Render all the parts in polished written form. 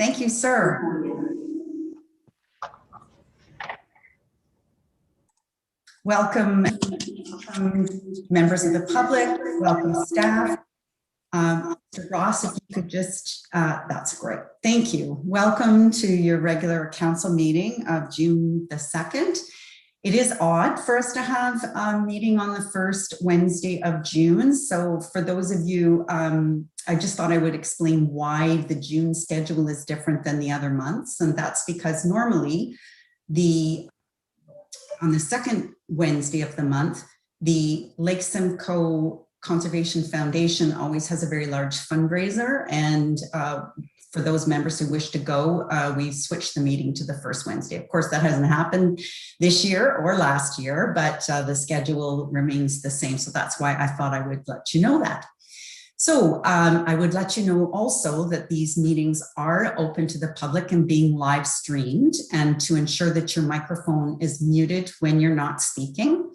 Thank you, sir. Welcome, members of the public, welcome staff. Mr. Ross, if you could just, that's great. Thank you. Welcome to your regular council meeting of June the 2nd. It is odd for us to have a meeting on the first Wednesday of June. So for those of you, I just thought I would explain why the June schedule is different than the other months. And that's because normally on the second Wednesday of the month, the Lake Simcoe Conservation Foundation always has a very large fundraiser. And for those members who wish to go, we switched the meeting to the first Wednesday. Of course, that hasn't happened this year or last year, but the schedule remains the same. So that's why I thought I would let you know that. So I would let you know also that these meetings are open to the public and being live streamed, and to ensure that your microphone is muted when you're not speaking.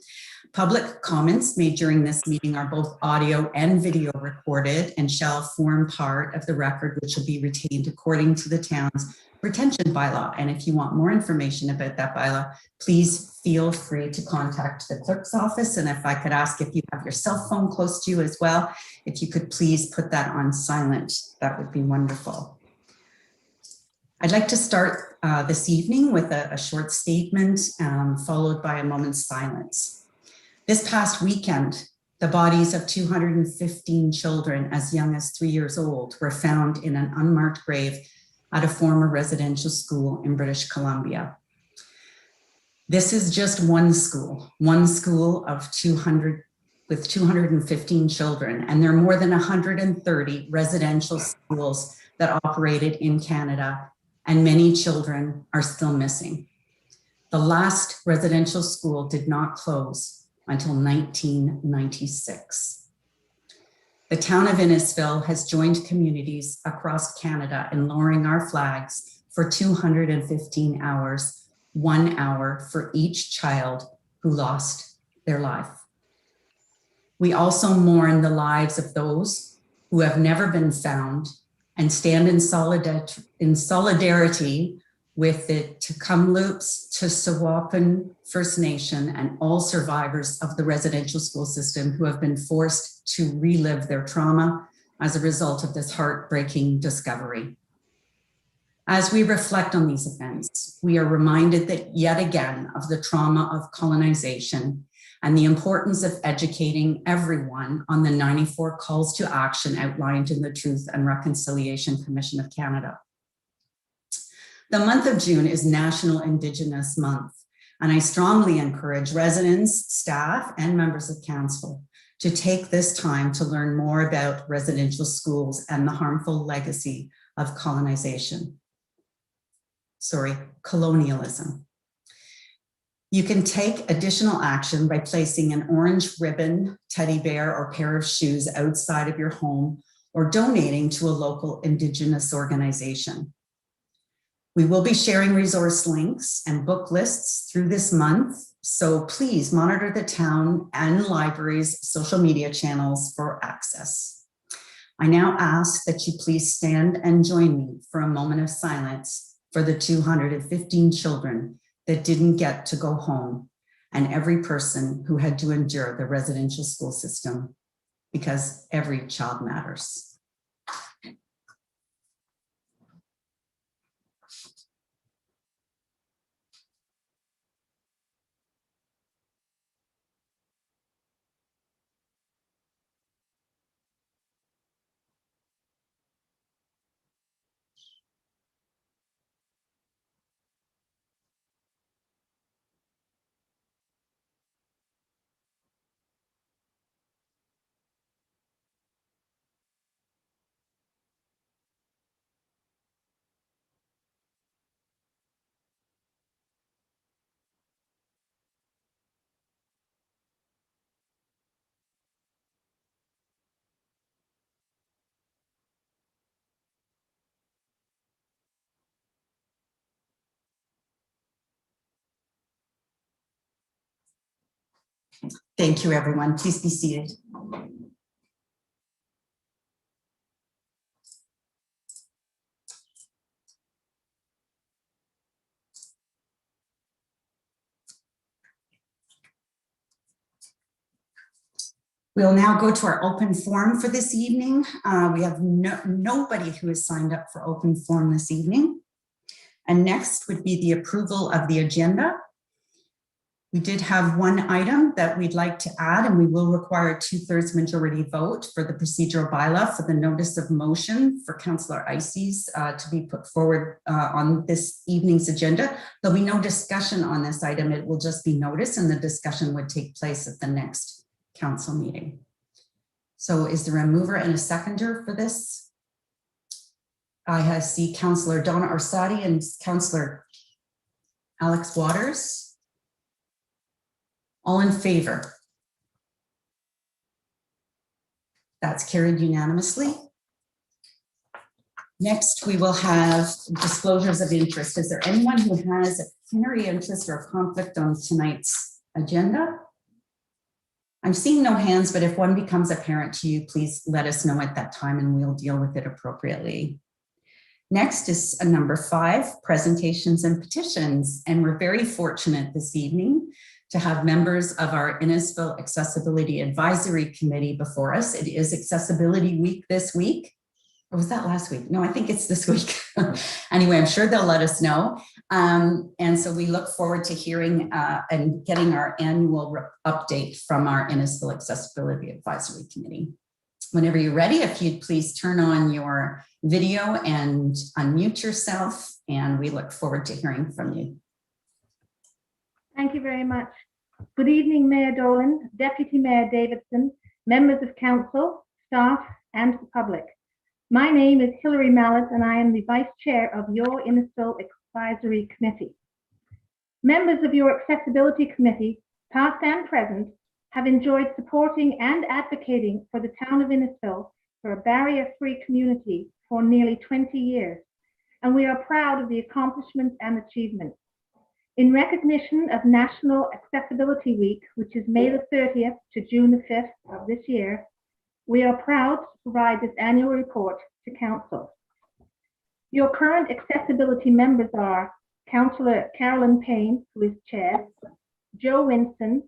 Public comments made during this meeting are both audio and video recorded and shall form part of the record, which will be retained according to the town's retention bylaw. And if you want more information about that bylaw, please feel free to contact the clerk's office. And if I could ask if you have your cell phone close to you as well, if you could please put that on silent, that would be wonderful. I'd like to start this evening with a short statement followed by a moment's silence. This past weekend, the bodies of 215 children as young as 3 years old were found in an unmarked grave at a former residential school in British Columbia. This is just one school of 200 with 215 children, and there are more than 130 residential schools that operated in Canada, and many children are still missing. The last residential school did not close until 1996. The town of Innisfil has joined communities across Canada in lowering our flags for 215 hours, 1 hour for each child who lost their life. We also mourn the lives of those who have never been found and stand in solidarity with the Tk'emlúps, Tsawwassen First Nation, and all survivors of the residential school system who have been forced to relive their trauma as a result of this heartbreaking discovery. As we reflect on these events, we are reminded that yet again of the trauma of colonization and the importance of educating everyone on the 94 calls to action outlined in the Truth and Reconciliation Commission of Canada. The month of June is National Indigenous Month, and I strongly encourage residents, staff, and members of council to take this time to learn more about residential schools and the harmful legacy of colonization. Colonialism. You can take additional action by placing an orange ribbon, teddy bear, or pair of shoes outside of your home, or donating to a local Indigenous organization. We will be sharing resource links and book lists through this month, so please monitor the town and library's social media channels for access. I now ask that you please stand and join me for a moment of silence for the 215 children that didn't get to go home, and every person who had to endure the residential school system, because every child matters. Thank you, everyone. Please be seated. We'll now go to our open forum for this evening. We have nobody who has signed up for open forum this evening. And next would be the approval of the agenda. We did have one item that we'd like to add, and we will require a 2/3 majority vote for the procedural bylaw for the notice of motion for Councillor Ices to be put forward on this evening's agenda. There'll be no discussion on this item. It will just be noticed, and the discussion would take place at the next council meeting. So is there a mover and a seconder for this? I see Councillor Donna Orsatti and Councillor Alex Waters. All in favor? That's carried unanimously. Next, we will have disclosures of interest. Is there anyone who has a pecuniary interest or a conflict on tonight's agenda? I'm seeing no hands, but if one becomes apparent to you, please let us know at that time and we'll deal with it appropriately. Next is number 5, presentations and petitions. And we're very fortunate this evening to have members of our Innisfil Accessibility Advisory Committee before us. It is Accessibility Week this week. Or was that last week? No, I think it's this week. Anyway, I'm sure they'll let us know. And so we look forward to hearing and getting our annual update from our Innisfil Accessibility Advisory Committee. Whenever you're ready, if you'd please turn on your video and unmute yourself, and we look forward to hearing from you. Thank you very much. Good evening, Mayor Dolan, Deputy Mayor Davidson, members of council, staff, and the public. My name is Hilary Mallet, and I am the Vice Chair of your Innisfil Advisory Committee. Members of your Accessibility Committee, past and present, have enjoyed supporting and advocating for the town of Innisfil for a barrier-free community for nearly 20 years, and we are proud of the accomplishments and achievements. In recognition of National Accessibility Week, which is May the 30th to June the 5th of this year, we are proud to provide this annual report to council. Your current accessibility members are Councillor Carolyn Payne, who is Chair, Joe Winston,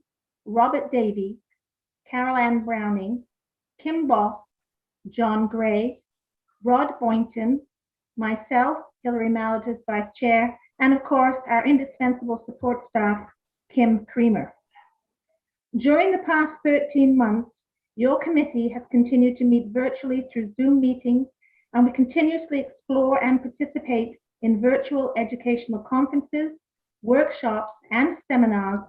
Robert Davies, Carol Ann Browning, Kim Boss, John Gray, Rod Boynton, myself, Hilary Mallet as Vice Chair, and of course, our indispensable support staff, Kim Creamer. During the past 13 months, your committee has continued to meet virtually through Zoom meetings, and we continuously explore and participate in virtual educational conferences, workshops, and seminars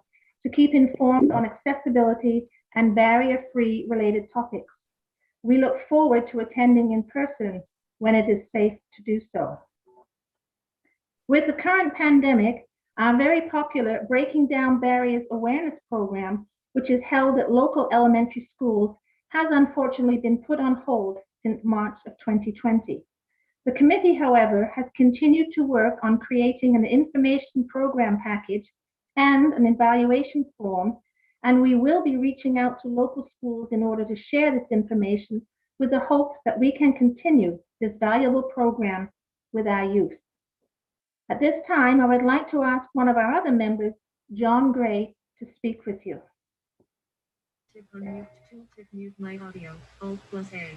to keep informed on accessibility and barrier-free related topics. We look forward to attending in person when it is safe to do so. With the current pandemic, our very popular Breaking Down Barriers awareness program, which is held at local elementary schools, has unfortunately been put on hold since March of 2020. The committee, however, has continued to work on creating an information program package and an evaluation form, and we will be reaching out to local schools in order to share this information with the hopes that we can continue this valuable program with our youth. At this time, I would like to ask one of our other members, John Gray, to speak with you. Mute my audio. Alt+A.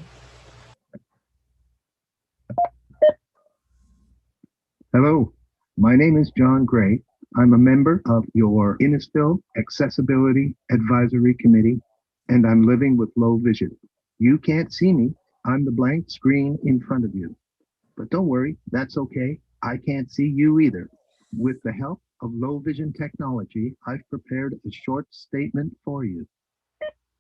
Hello, my name is John Gray. I'm a member of your Innisfil Accessibility Advisory Committee, and I'm living with low vision. You can't see me. I'm the blank screen in front of you. But don't worry, that's okay. I can't see you either. With the help of low vision technology, I've prepared a short statement for you.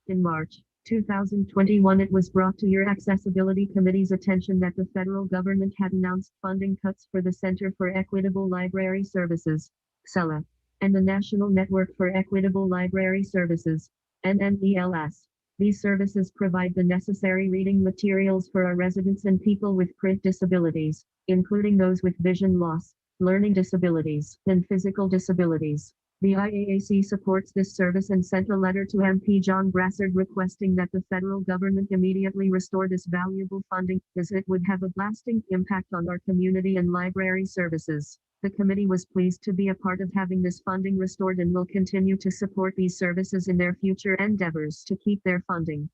In March 2021, it was brought to your Accessibility Committee's attention that the federal government had announced funding cuts for the Center for Equitable Library Services, CELA, and the National Network for Equitable Library Services, NNELS. These services provide the necessary reading materials for our residents and people with print disabilities, including those with vision loss, learning disabilities, and physical disabilities. The IAAC supports this service and sent a letter to MP John Brassard requesting that the federal government immediately restore this valuable funding, as it would have a lasting impact on our community and library services. The committee was pleased to be a part of having this funding restored and will continue to support these services in their future endeavors to keep their funding.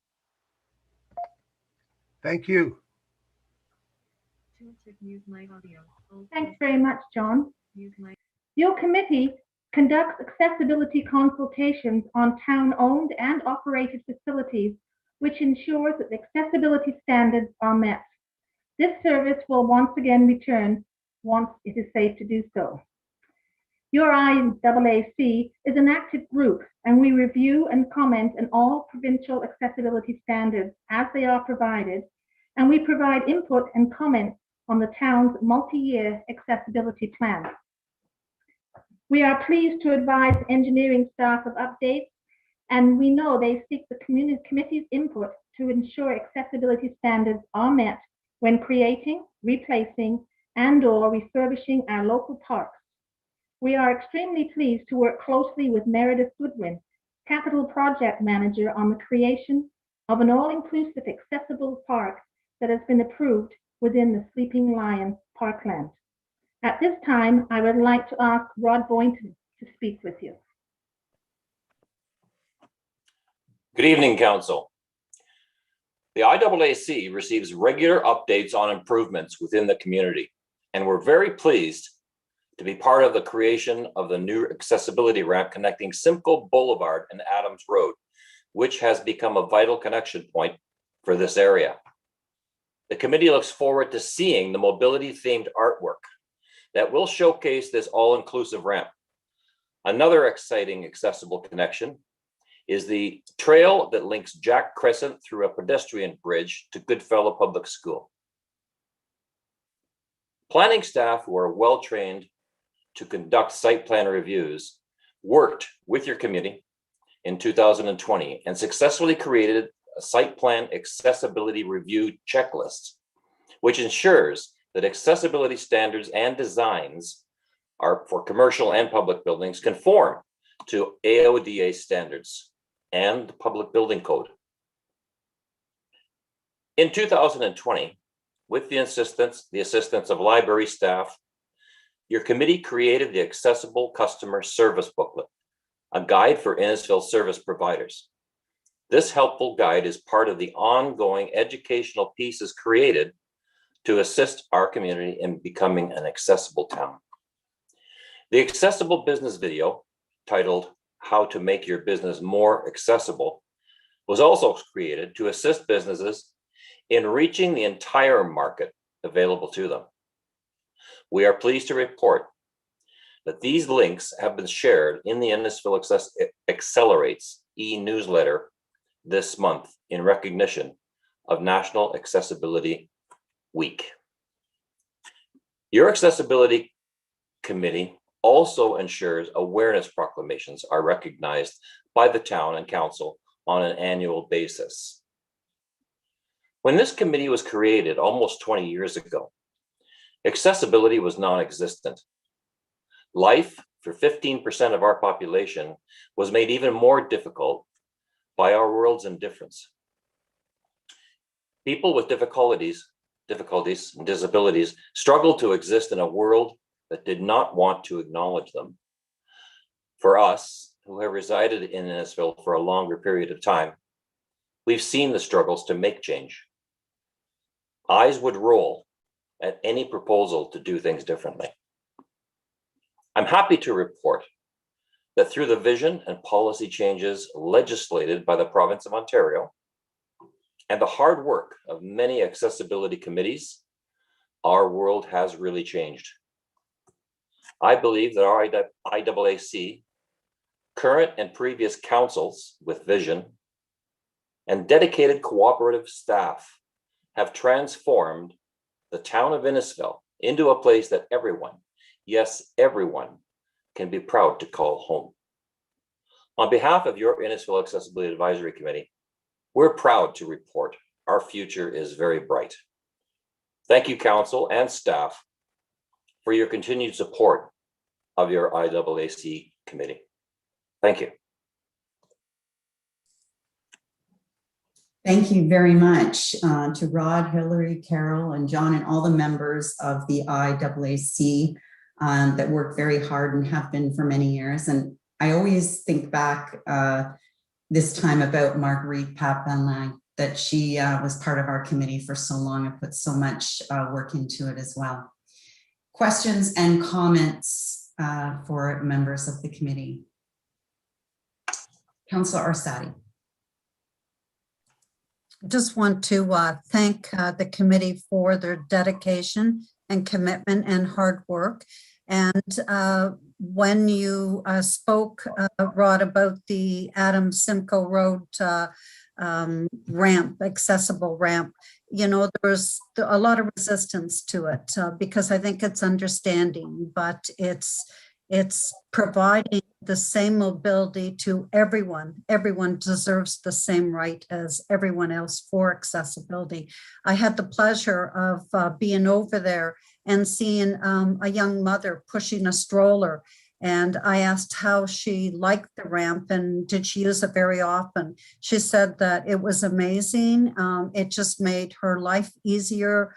Thank you. Thanks very much, John. Your committee conducts accessibility consultations on town-owned and operated facilities, which ensures that accessibility standards are met. This service will once again return once it is safe to do so. Your IAAC is an active group, and we review and comment on all provincial accessibility standards as they are provided, and we provide input and comment on the town's multi-year accessibility plan. We are pleased to advise engineering staff of updates, and we know they seek the committee's input to ensure accessibility standards are met when creating, replacing, and/or refurbishing our local parks. We are extremely pleased to work closely with Meredith Goodwin, Capital Project Manager, on the creation of an all-inclusive accessible park that has been approved within the Sleeping Lion Parkland. At this time, I would like to ask Rod Boynton to speak with you. Good evening, Council. The IAAC receives regular updates on improvements within the community, and we're very pleased to be part of the creation of the new accessibility ramp connecting Simcoe Boulevard and Adams Road, which has become a vital connection point for this area. The committee looks forward to seeing the mobility-themed artwork that will showcase this all-inclusive ramp. Another exciting accessible connection is the trail that links Jack Crescent through a pedestrian bridge to Goodfellow Public School. Planning staff who are well-trained to conduct site plan reviews worked with your committee in 2020 and successfully created a site plan accessibility review checklist, which ensures that accessibility standards and designs are for commercial and public buildings conform to AODA standards and the Public Building Code. In 2020, with the assistance of library staff, your committee created the Accessible Customer Service Booklet, a guide for Innisfil service providers. This helpful guide is part of the ongoing educational pieces created to assist our community in becoming an accessible town. The accessible business video, titled How to Make Your Business More Accessible, was also created to assist businesses in reaching the entire market available to them. We are pleased to report that these links have been shared in the Innisfil Accelerates e-newsletter this month in recognition of National Accessibility Week. Your Accessibility Committee also ensures awareness proclamations are recognized by the town and council on an annual basis. When this committee was created almost 20 years ago, accessibility was non-existent. Life for 15% of our population was made even more difficult by our world's indifference. People with difficulties and disabilities struggled to exist in a world that did not want to acknowledge them. For us, who have resided in Innisfil for a longer period of time, we've seen the struggles to make change. Eyes would roll at any proposal to do things differently. I'm happy to report that through the vision and policy changes legislated by the province of Ontario and the hard work of many accessibility committees, our world has really changed. I believe that our IAAC, current and previous councils with vision, and dedicated cooperative staff have transformed the town of Innisfil into a place that everyone, yes, everyone, can be proud to call home. On behalf of your Innisfil Accessibility Advisory Committee, we're proud to report our future is very bright. Thank you, council and staff, for your continued support of your IAAC committee. Thank you. Thank you very much to Rod, Hillary, Carol, and John, and all the members of the IAAC. that work very hard and have been for many years. And I always think back this time about Marguerite Papin, that she was part of our committee for so long and put so much work into it as well. Questions and comments for members of the committee? Councillor Orsatti. Just want to thank the committee for their dedication and commitment and hard work. And when you spoke, Rod, about the Adam Simcoe Road ramp, accessible ramp, you know, there's a lot of resistance to it because I think it's understanding, but it's providing the same mobility to everyone. Everyone deserves the same right as everyone else for accessibility. I had the pleasure of being over there and seeing a young mother pushing a stroller. And I asked how she liked the ramp and did she use it very often. She said that it was amazing. It just made her life easier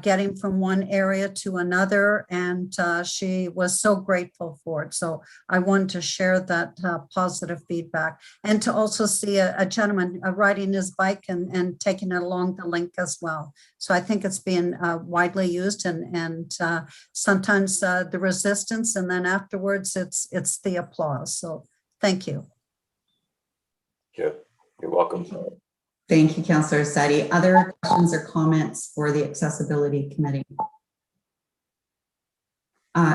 getting from one area to another. And she was so grateful for it. So I wanted to share that positive feedback and to also see a gentleman riding his bike and taking it along the link as well. So I think it's being widely used and sometimes the resistance and then afterwards it's the applause. So thank you. You're welcome. Thank you, Councillor Orsatti. Other questions or comments for the Accessibility Committee?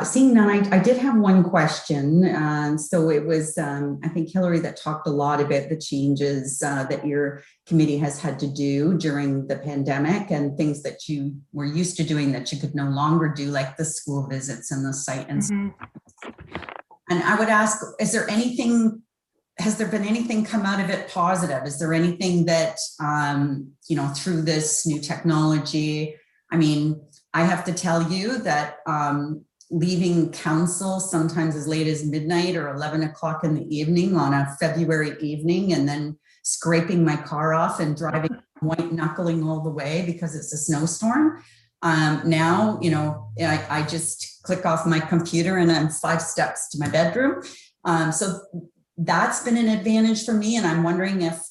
Seeing none, I did have one question. So it was, I think, Hillary that talked a lot about the changes that your committee has had to do during the pandemic and things that you were used to doing that you could no longer do, like the school visits and the site. And I would ask, is there anything, has there been anything come out of it positive? Is there anything that, you know, through this new technology? I mean, I have to tell you that leaving council sometimes as late as midnight or 11 o'clock in the evening on a February evening and then scraping my car off and driving white knuckling all the way because it's a snowstorm. Now, you know, I just click off my computer and I'm 5 steps to my bedroom. So that's been an advantage for me. And I'm wondering if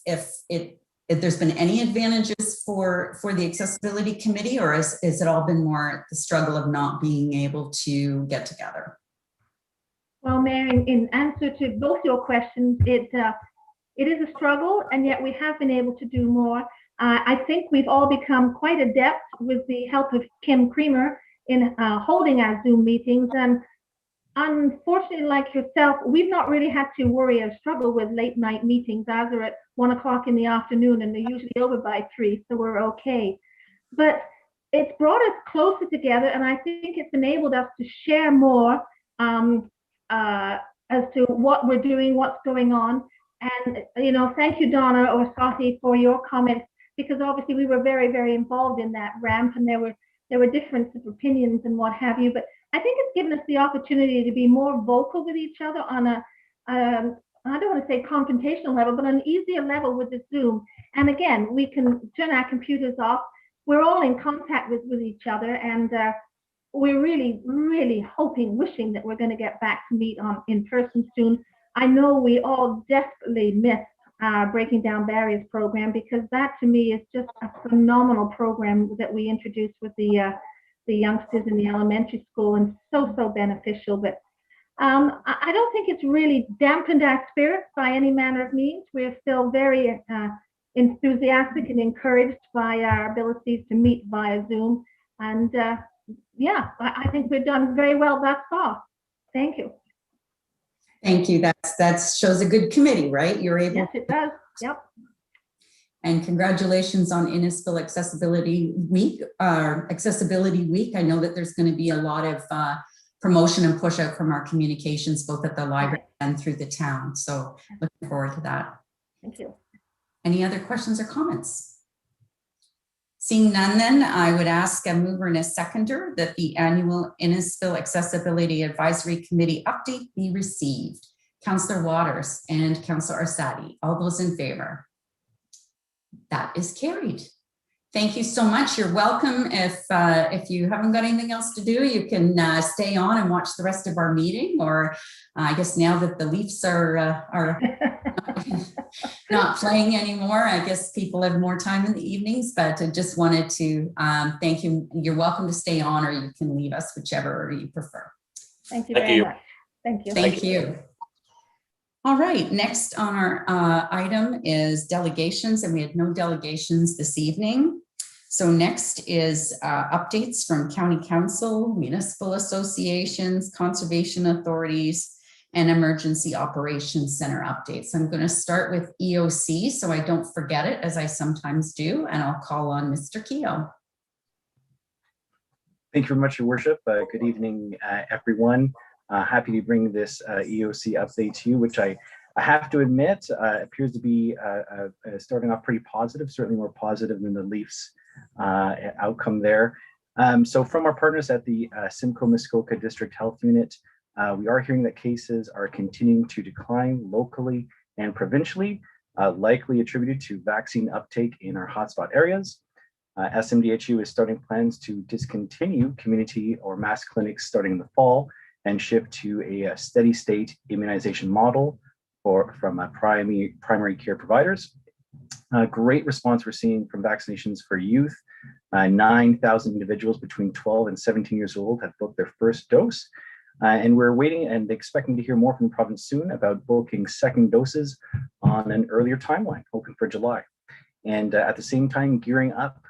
there's been any advantages for the Accessibility Committee, or has it all been more the struggle of not being able to get together? Well, Mayor, in answer to both your questions, it is a struggle, and yet we have been able to do more. I think we've all become quite adept with the help of Kim Creamer in holding our Zoom meetings. And unfortunately, like yourself, we've not really had to worry or struggle with late night meetings. Ours are at 1 o'clock in the afternoon and they're usually over by 3, so we're okay. But it's brought us closer together, and I think it's enabled us to share more as to what we're doing, what's going on. And, you know, thank you, Donna Orsatti, for your comments, because obviously we were very, very involved in that ramp, and there were differences of opinions and what have you. But I think it's given us the opportunity to be more vocal with each other on a, I don't want to say confrontational level, but an easier level with the Zoom. And again, we can turn our computers off. We're all in contact with each other, and we're really, really hoping, wishing that we're going to get back to meet in person soon. I know we all desperately miss our Breaking Down Barriers program, because that to me is just a phenomenal program that we introduced with the youngsters in the elementary school, and so beneficial. But I don't think it's really dampened our spirits by any manner of means. We're still very enthusiastic and encouraged by our abilities to meet via Zoom. And yeah, I think we've done very well thus far. Thank you. Thank you. That shows a good committee, right? You're able. Yes, it does. Yep. And congratulations on Innisfil Accessibility Week. I know that there's going to be a lot of promotion and push out from our communications, both at the library and through the town. So looking forward to that. Thank you. Any other questions or comments? Seeing none, then I would ask a mover and a seconder that the annual Innisfil Accessibility Advisory Committee update be received. Councillor Waters and Councillor Orsatti, all those in favor? That is carried. Thank you so much. You're welcome. If you haven't got anything else to do, you can stay on and watch the rest of our meeting. Or I guess now that the Leafs are not playing anymore, I guess people have more time in the evenings. But I just wanted to thank you. You're welcome to stay on, or you can leave us, whichever you prefer. Thank you Thank very you. much. Thank you. Thank you. All right, next on our item is delegations, and we had no delegations this evening. So next is updates from County Council, municipal associations, conservation authorities, and Emergency Operations Center updates. I'm going to start with EOC so I don't forget it, as I sometimes do, and I'll call on Mr. Keogh. Thank you very much, Your Worship. Good evening, everyone. Happy to bring this EOC update to you, which I have to admit appears to be starting off pretty positive, certainly more positive than the Leafs outcome there. So from our partners at the Simcoe Muskoka District Health Unit, we are hearing that cases are continuing to decline locally and provincially, likely attributed to vaccine uptake in our hotspot areas. SMDHU is starting plans to discontinue community or mass clinics starting in the fall and shift to a steady state immunization model from primary care providers. Great response we're seeing from vaccinations for youth. 9,000 individuals between 12 and 17 years old have booked their first dose. And we're waiting and expecting to hear more from the province soon about booking second doses on an earlier timeline, hoping for July. And at the same time, gearing up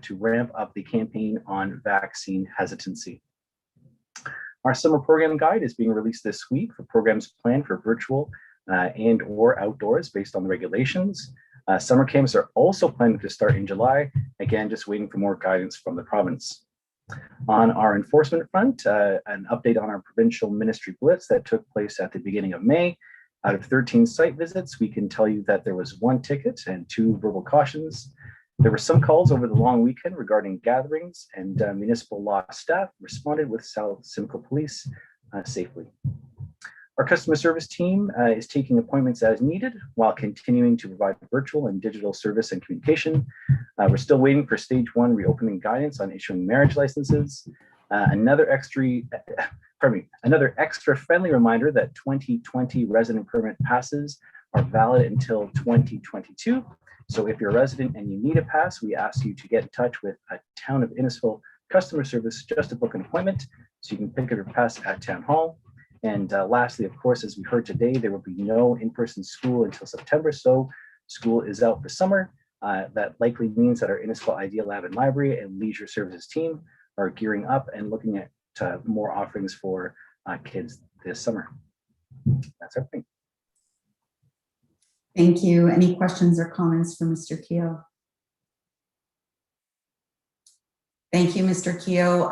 to ramp up the campaign on vaccine hesitancy. Our summer program guide is being released this week for programs planned for virtual and or outdoors based on the regulations. Summer camps are also planning to start in July. Again, just waiting for more guidance from the province. On our enforcement front, an update on our provincial ministry blitz that took place at the beginning of May. Out of 13 site visits, we can tell you that there was 1 ticket and 2 verbal cautions. There were some calls over the long weekend regarding gatherings, and municipal law staff responded with South Simcoe Police safely. Our customer service team is taking appointments as needed while continuing to provide virtual and digital service and communication. We're still waiting for stage 1 reopening guidance on issuing marriage licenses. Another extra friendly reminder that 2020 resident permit passes are valid until 2022. So if you're a resident and you need a pass, we ask you to get in touch with a Town of Innisfil customer service just to book an appointment so you can pick up your pass at Town Hall. And lastly, of course, as we heard today, there will be no in-person school until September. So school is out for summer. That likely means that our Innisfil Idea Lab and Library and Leisure Services team are gearing up and looking at more offerings for kids this summer. That's everything. Thank you. Any questions or comments for Mr. Keogh? Thank you, Mr. Keogh.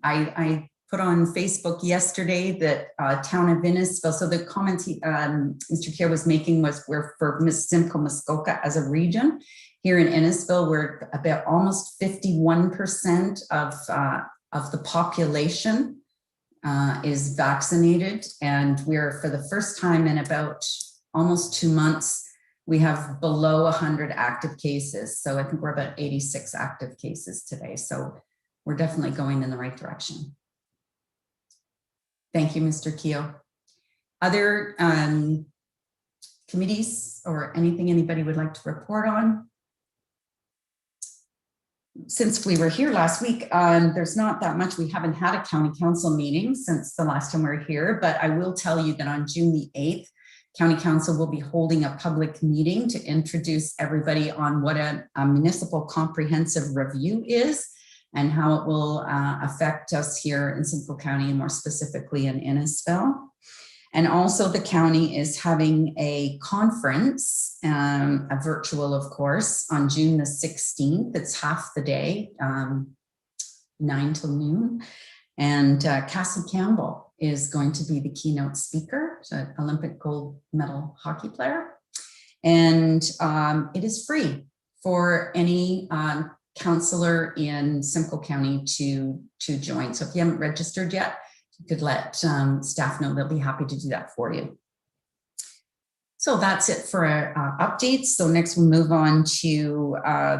I put on Facebook yesterday that Town of Innisfil, so the comments Mr. Keogh was making were for Simcoe Muskoka as a region. Here in Innisfil, we're about almost 51% of the population is vaccinated, and we're, for the first time in about almost 2 months, we have below 100 active cases. So I think we're about 86 active cases today. So we're definitely going in the right direction. Thank you, Mr. Keogh. Other committees or anything anybody would like to report on? Since we were here last week, there's not that much. We haven't had a county council meeting since the last time we were here, but I will tell you that on June the 8th, County Council will be holding a public meeting to introduce everybody on what a municipal comprehensive review is and how it will affect us here in Simcoe County and more specifically in Innisfil. And also the county is having a conference, a virtual, of course, on June the 16th. It's half the day, 9 till noon. And Cassie Campbell is going to be the keynote speaker, an Olympic gold medal hockey player. And it is free for any councillor in Simcoe County to join. So if you haven't registered yet, you could let staff know. They'll be happy to do that for you. So that's it for updates. So next we'll move on to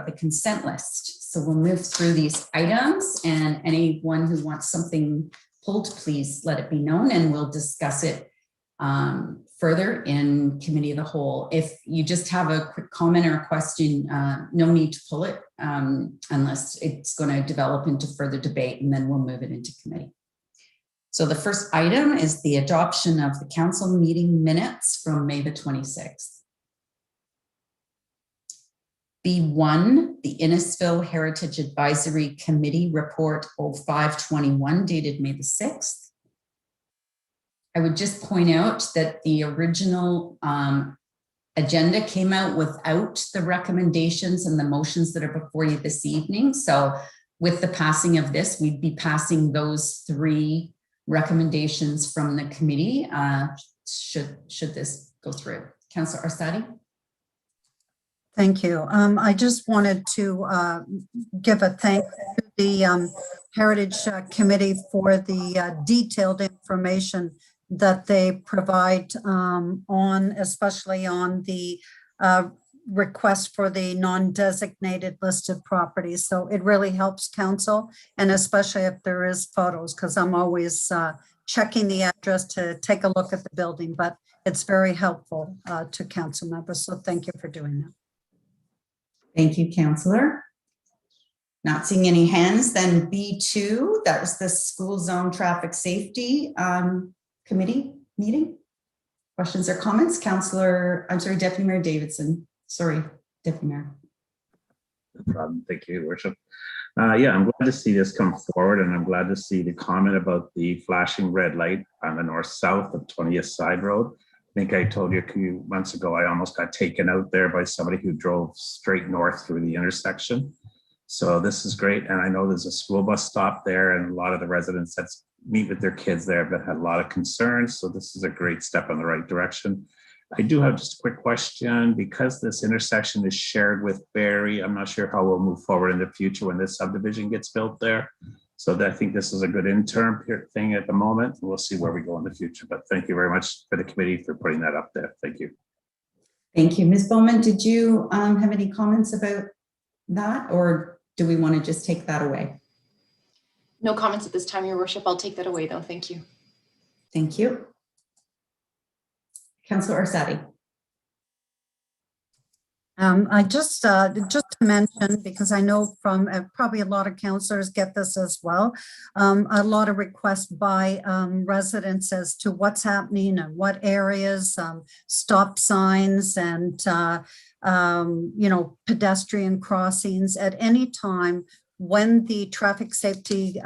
the consent list. So we'll move through these items, and anyone who wants something pulled, please let it be known, and we'll discuss it further in committee of the whole. If you just have a quick comment or a question, no need to pull it unless it's going to develop into further debate, and then we'll move it into committee. So the first item is the adoption of the council meeting minutes from May the 26th. B1, the Innisfil Heritage Advisory Committee Report 0521 dated May the 6th. I would just point out that the original agenda came out without the recommendations and the motions that are before you this evening. So with the passing of this, we'd be passing those 3 recommendations from the committee should this go through. Councillor Arsati. Thank you. I just wanted to give a thank to the Heritage Committee for the detailed information that they provide especially on the request for the non-designated listed properties. So it really helps council, and especially if there is photos, because I'm always checking the address to take a look at the building, but it's very helpful to council members. So thank you for doing that. Thank you, Councillor. Not seeing any hands, then B2, that was the School Zone Traffic Safety Committee meeting. Questions or comments? Deputy Mayor Davidson. Sorry, Deputy Mayor. No problem. Thank you, Worship. Yeah, I'm glad to see this come forward, and I'm glad to see the comment about the flashing red light on the north-south of 20th Side Road. I think I told you a few months ago, I almost got taken out there by somebody who drove straight north through the intersection. So this is great. And I know there's a school bus stop there, and a lot of the residents that meet with their kids there have had a lot of concerns. So this is a great step in the right direction. I do have just a quick question. Because this intersection is shared with Barrie, I'm not sure how we'll move forward in the future when this subdivision gets built there. So I think this is a good interim thing at the moment. We'll see where we go in the future. But thank you very much for the committee for putting that up there. Thank you. Thank you. Ms. Bowman, did you have any comments about that, or do we want to just take that away? No comments at this time, Your Worship. I'll take that away though. Thank you. Thank you. Councillor Arsati. I just to mention, because I know from probably a lot of councillors get this as well, a lot of requests by residents as to what's happening and what areas, stop signs and, pedestrian crossings at any time. When the traffic safety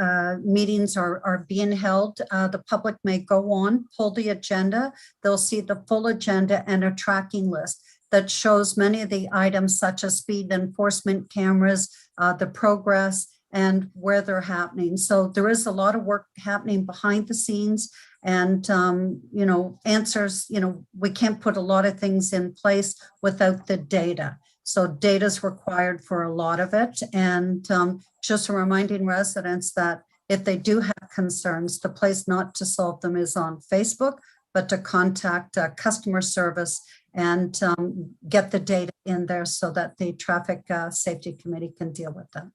meetings are being held, the public may go on, pull the agenda. They'll see the full agenda and a tracking list that shows many of the items such as speed enforcement cameras, the progress, and where they're happening. So there is a lot of work happening behind the scenes, and answers, we can't put a lot of things in place without the data. So data is required for a lot of it. And just reminding residents that if they do have concerns, the place not to solve them is on Facebook, but to contact customer service and get the data in there so that the Traffic Safety Committee can deal with them.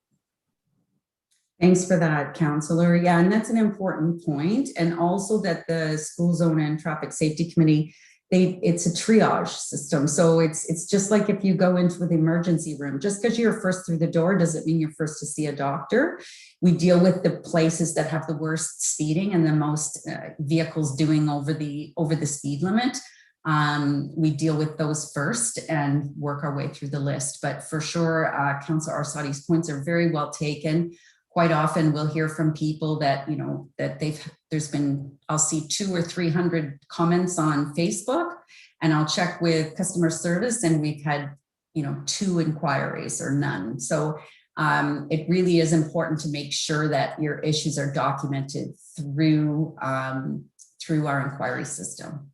Thanks for that, Councillor. Yeah, and that's an important point. And also that the School Zone and Traffic Safety Committee, it's a triage system. So it's just like if you go into the emergency room, just because you're first through the door doesn't mean you're first to see a doctor. We deal with the places that have the worst speeding and the most vehicles doing over the speed limit. We deal with those first and work our way through the list. But for sure, Councillor Arsati's points are very well taken. Quite often we'll hear from people that, there's been, I'll see 200 or 300 comments on Facebook, and I'll check with customer service and we've had, 2 inquiries or none. So it really is important to make sure that your issues are documented through our inquiry system.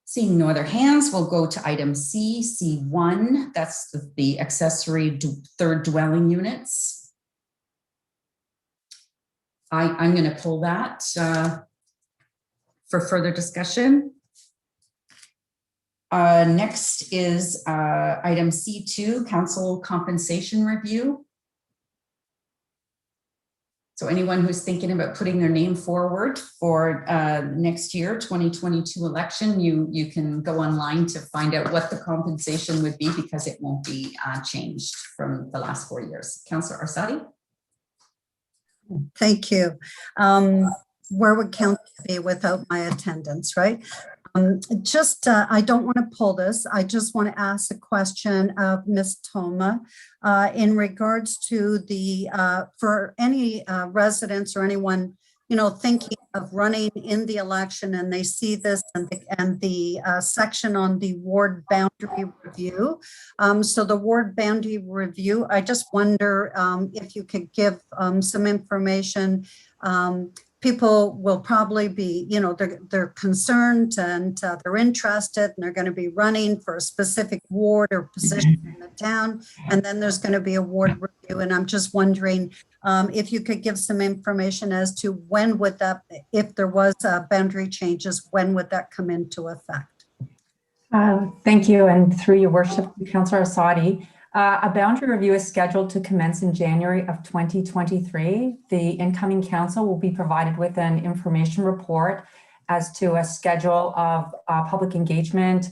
Seeing no other hands, we'll go to item C, C1. That's the accessory third dwelling units. I'm going to pull that for further discussion. Next is item C2, council compensation review. So anyone who's thinking about putting their name forward for next year, 2022 election, you can go online to find out what the compensation would be, because it won't be changed from the last 4 years. Councillor Arsati? Thank you. Where would council be without my attendance, right? I don't want to pull this. I just want to ask a question of Ms. Toma in regards to the, for any residents or anyone, thinking of running in the election and they see this and the section on the ward boundary review. So the ward boundary review, I just wonder if you could give some information. People will probably be, they're concerned and they're interested, and they're going to be running for a specific ward or position in the town. And then there's going to be a ward review. And I'm just wondering if you could give some information as to when would that, if there was boundary changes, when would that come into effect? Thank you. And through your worship, Councillor Arsati, a boundary review is scheduled to commence in January of 2023. The incoming council will be provided with an information report as to a schedule of public engagement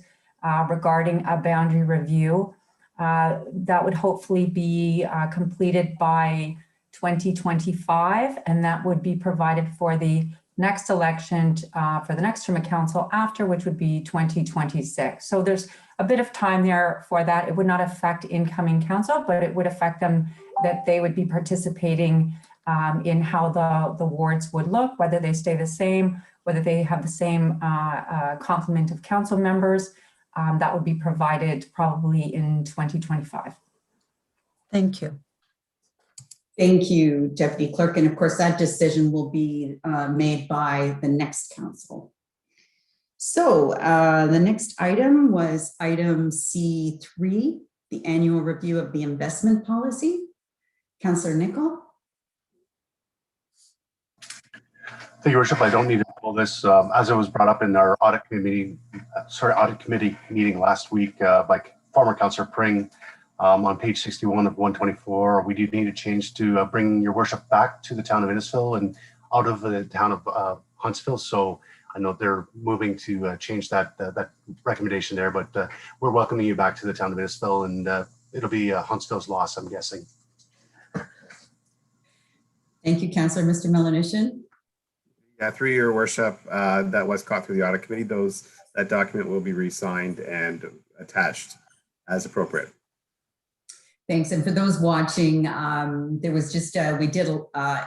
regarding a boundary review. That would hopefully be completed by 2025, and that would be provided for the next election, for the next term of council after, which would be 2026. So there's a bit of time there for that. It would not affect incoming council, but it would affect them, that they would be participating in how the wards would look, whether they stay the same, whether they have the same complement of council members. That would be provided probably in 2025. Thank you. Thank you, Deputy Clerk. And of course, that decision will be made by the next council. So the next item was item C3, the annual review of the investment policy. Councillor Nicol. Thank you, Worship. I don't need to pull this. As it was brought up in our audit committee meeting last week by former Councillor Pring, on page 61 of 124, we do need to change to bring your worship back to the town of Innisfil and out of the town of Huntsville. So I know they're moving to change that recommendation there, but we're welcoming you back to the town of Innisfil, and it'll be Huntsville's loss, I'm guessing. Thank you, Councillor. Mr. Melanishin. Yeah, through your worship, that was caught through the audit committee. That document will be re-signed and attached as appropriate. Thanks. And for those watching, there was just, we did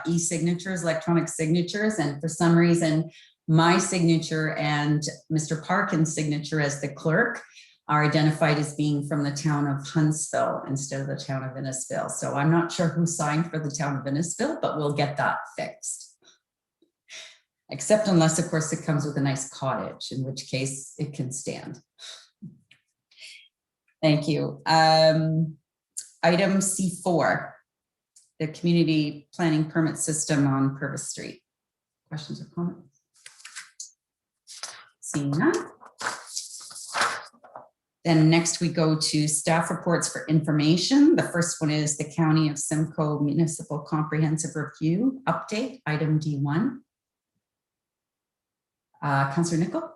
e-signatures, electronic signatures, and for some reason, my signature and Mr. Parkin's signature as the clerk are identified as being from the town of Huntsville instead of the town of Innisfil. So I'm not sure who signed for the town of Innisfil, but we'll get that fixed. Except unless, of course, it comes with a nice cottage, in which case it can stand. Thank you. Item C4, the community planning permit system on Purvis Street. Questions or comments? Seeing none. Then next we go to staff reports for information. The first one is the County of Simcoe Municipal Comprehensive Review update, item D1. Councillor Nicol.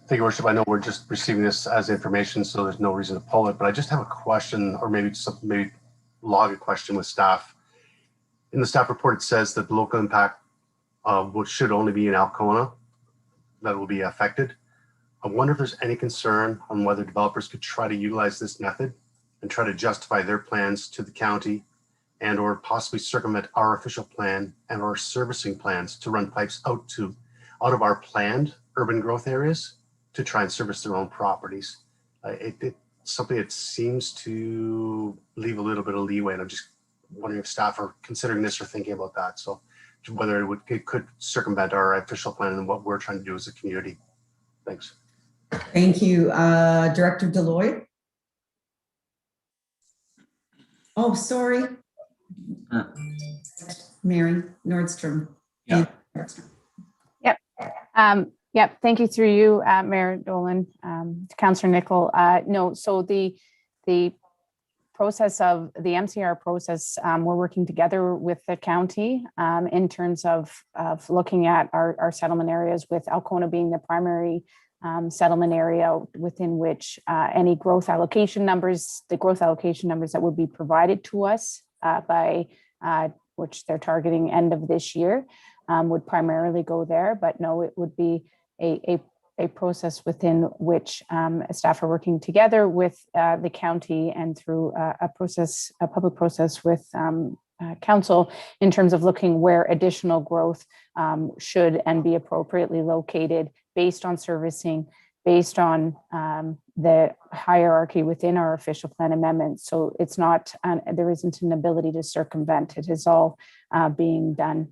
Thank you, Worship. I know we're just receiving this as information, so there's no reason to pull it, but I just have a question, or maybe log a question with staff. In the staff report, it says that the local impact which should only be in Alcona that will be affected. I wonder if there's any concern on whether developers could try to utilize this method and try to justify their plans to the county and or possibly circumvent our official plan and our servicing plans to run pipes out of our planned urban growth areas to try and service their own properties. It's something that seems to leave a little bit of leeway, and I'm just wondering if staff are considering this or thinking about that. So whether it could circumvent our official plan and what we're trying to do as a community. Thanks. Thank you. Director Deloy. Oh, sorry. Mary Nordstrom. Yeah. Nordstrom. Yep. Yep, thank you through you, Mayor Dolan, to Councillor Nicol. No, so the process of the MCR process, we're working together with the county in terms of looking at our settlement areas, with Alcona being the primary settlement area within which any growth allocation numbers, the growth allocation numbers that would be provided to us by which they're targeting end of this year, would primarily go there. But no, it would be a process within which staff are working together with the county and through a public process with council in terms of looking where additional growth should and be appropriately located based on servicing, based on the hierarchy within our official plan amendments. So it's not, there isn't an ability to circumvent. It is all being done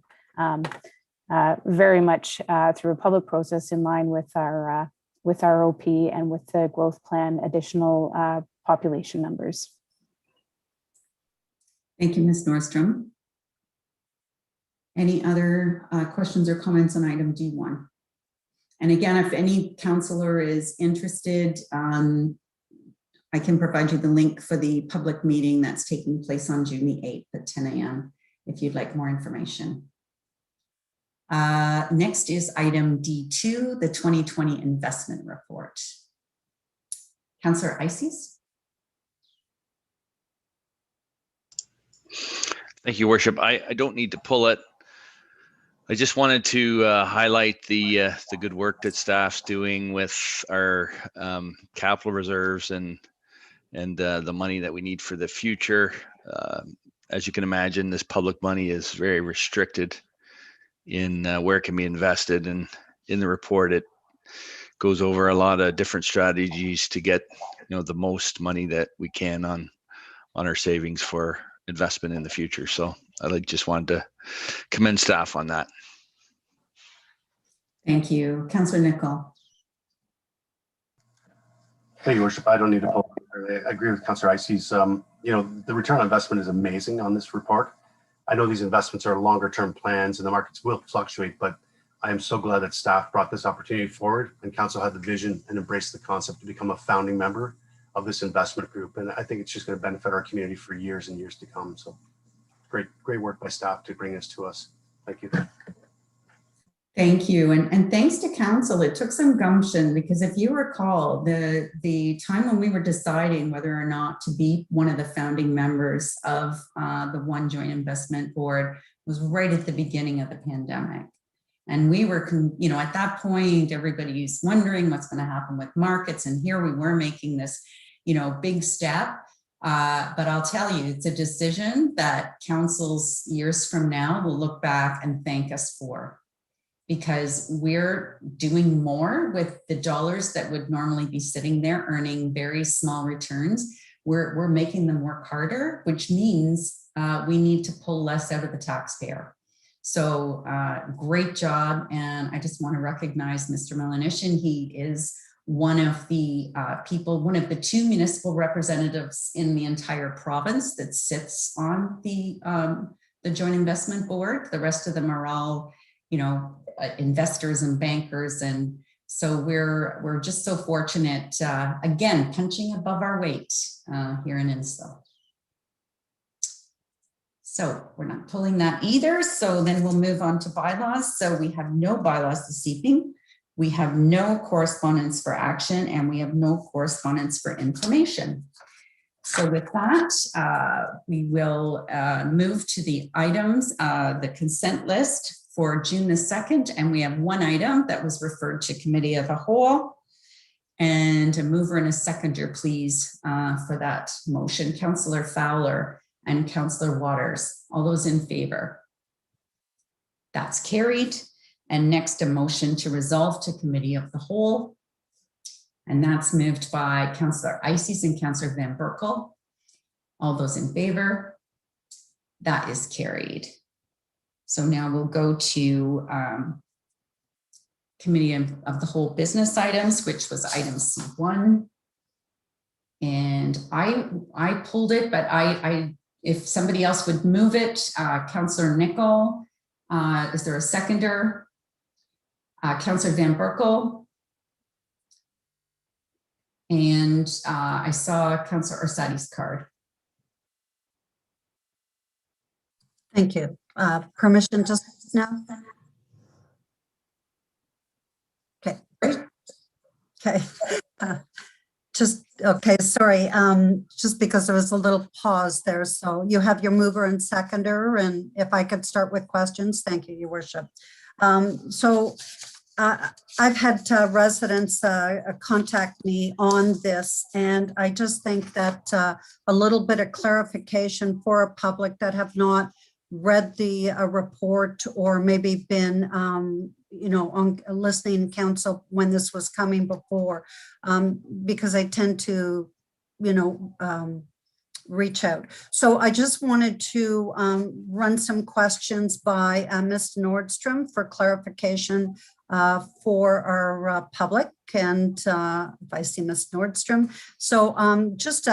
very much through a public process in line with our OP and with the growth plan additional population numbers. Thank you, Ms. Nordstrom. Any other questions or comments on item D1? And again, if any councillor is interested, I can provide you the link for the public meeting that's taking place on June the 8th at 10 a.m. if you'd like more information. Next is item D2, the 2020 investment report. Councillor Ices. Thank you, Worship. I don't need to pull it. I just wanted to highlight the good work that staff's doing with our capital reserves and the money that we need for the future. As you can imagine, this public money is very restricted in where it can be invested, and in the report it goes over a lot of different strategies to get the most money that we can on our savings for investment in the future. So I just wanted to commend staff on that. Thank you. Councillor Nicol. Thank you, Worship. I don't need to pull. I agree with Councillor Ices. The return on investment is amazing on this report. I know these investments are longer term plans and the markets will fluctuate, but I am so glad that staff brought this opportunity forward and council had the vision and embraced the concept to become a founding member of this investment group. And I think it's just going to benefit our community for years and years to come. So great work by staff to bring this to us. Thank you. Thank you. And thanks to council. It took some gumption, because if you recall, the time when we were deciding whether or not to be one of the founding members of the One Joint Investment Board was right at the beginning of the pandemic. And we were, at that point, everybody's wondering what's going to happen with markets. And here we were making this, big step. But I'll tell you, it's a decision that councils years from now will look back and thank us for, because we're doing more with the dollars that would normally be sitting there earning very small returns. We're making them work harder, which means we need to pull less out of the taxpayer. So great job. And I just want to recognize Mr. Melanishin. He is one of the people, one of the two municipal representatives in the entire province that sits on the Joint Investment Board. The rest of them are all, investors and bankers. And so we're just so fortunate, again, punching above our weight here in Innisfil. So we're not pulling that either. So then we'll move on to bylaws. So we have no bylaws this evening. We have no correspondence for action, and we have no correspondence for information. So with that, we will move to the items, the consent list for June the 2nd. And we have one item that was referred to Committee of the Whole. And a mover and a seconder, please, for that motion. Councillor Fowler and Councillor Waters. All those in favor? That's carried. And next, a motion to resolve to Committee of the Whole. And that's moved by Councillor Ices and Councillor Van Berkel. All those in favor? That is carried. So now we'll go to Committee of the Whole business items, which was item C1. And I pulled it, but if somebody else would move it, Councillor Nicol, is there a seconder? Councillor Van Berkel. And I saw Councillor Orsatti's card. Thank you. Permission to speak now? Okay, great. Okay. Okay, sorry, just because there was a little pause there. So you have your mover and seconder, and if I could start with questions, thank you, Your Worship. I've had residents contact me on this, and I just think that a little bit of clarification for a public that have not read the report or maybe been on listening council when this was coming before, because I tend to reach out. So I just wanted to run some questions by Ms. Nordstrom for clarification for our public, and if I see Ms. Nordstrom. So just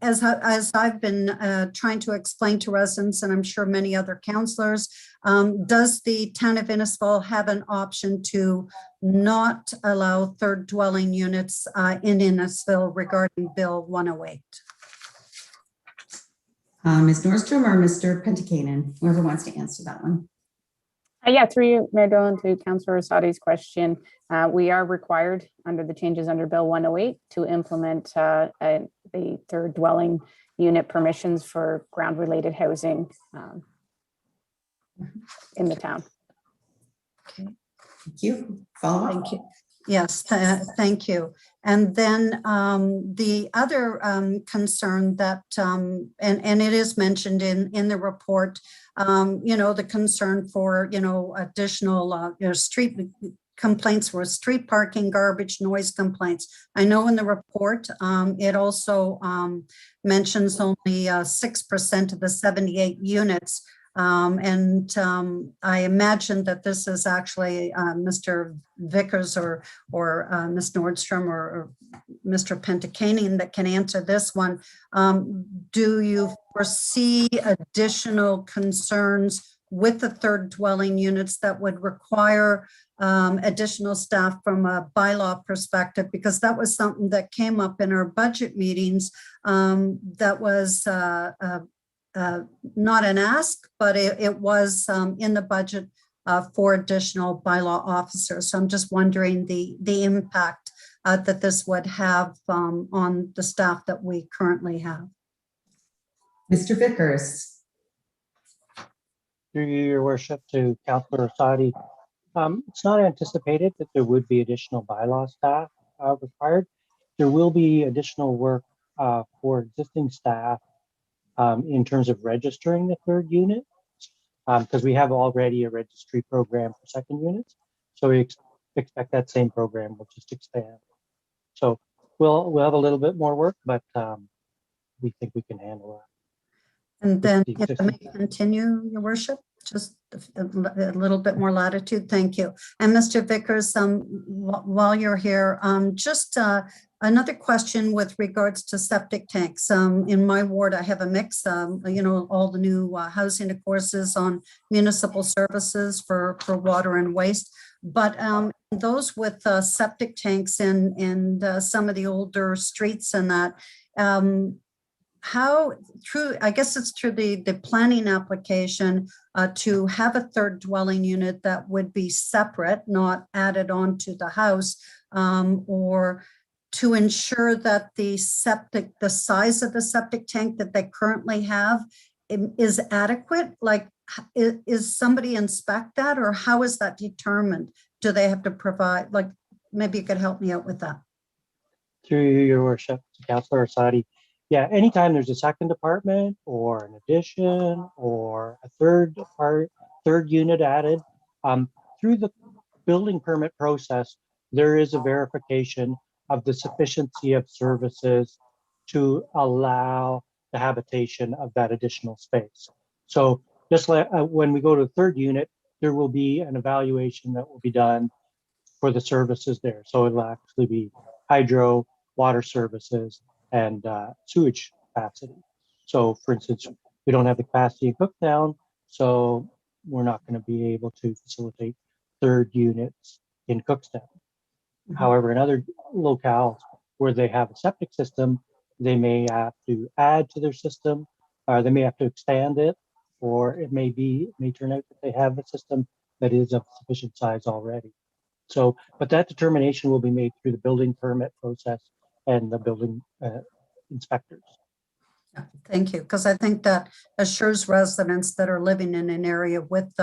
as I've been trying to explain to residents, and I'm sure many other councillors, does the town of Innisfil have an option to not allow third dwelling units in Innisfil regarding Bill 108? Ms. Nordstrom or Mr. Pentikainen, whoever wants to answer that one. Yeah, through you, Mayor Dolan, to Councillor Orsatti's question. We are required under the changes under Bill 108 to implement the third dwelling unit permissions for ground related housing in the town. Okay. Thank you. Follow up. Thank you. Yes, thank you. And then the other concern that, and it is mentioned in the report, the concern for, additional street complaints for street parking, garbage, noise complaints. I know in the report, it also mentions only 6% of the 78 units. I imagine that this is actually Mr. Vickers or Ms. Nordstrom or Mr. Pentikainen that can answer this one. Do you foresee additional concerns with the third dwelling units that would require additional staff from a bylaw perspective? Because that was something that came up in our budget meetings. That was not an ask, but it was in the budget for additional bylaw officers. So I'm just wondering the impact that this would have on the staff that we currently have. Mr. Vickers. Through you, Your Worship, to Councillor Orsatti. It's not anticipated that there would be additional bylaw staff required. There will be additional work for existing staff in terms of registering the third unit, because we have already a registry program for second units. So we expect that same program will just expand. So we'll have a little bit more work, but we think we can handle that. And then if I may continue, Your Worship, just a little bit more latitude. Thank you. And Mr. Vickers, while you're here, just another question with regards to septic tanks. In my ward, I have a mix, all the new housing, of course, is on municipal services for water and waste. But those with septic tanks in some of the older streets and that, I guess it's through the planning application to have a third dwelling unit that would be separate, not added on to the house, or to ensure that the size of the septic tank that they currently have is adequate? Like, is somebody inspect that, or how is that determined? Do they have to provide, like, maybe you could help me out with that. Through you, Your Worship, Councillor Orsatti. Yeah, anytime there's a second apartment or an addition or a third unit added, through the building permit process, there is a verification of the sufficiency of services to allow the habitation of that additional space. So just like when we go to the third unit, there will be an evaluation that will be done for the services there. So it'll actually be hydro, water services, and sewage capacity. So for instance, we don't have the capacity in Cooktown, so we're not going to be able to facilitate third units in Cookstown. However, in other locales where they have a septic system, they may have to add to their system, or they may have to expand it, or it may turn out that they have a system that is of sufficient size already. So, but that determination will be made through the building permit process and the building inspectors. Yeah, thank you, because I think that assures residents that are living in an area with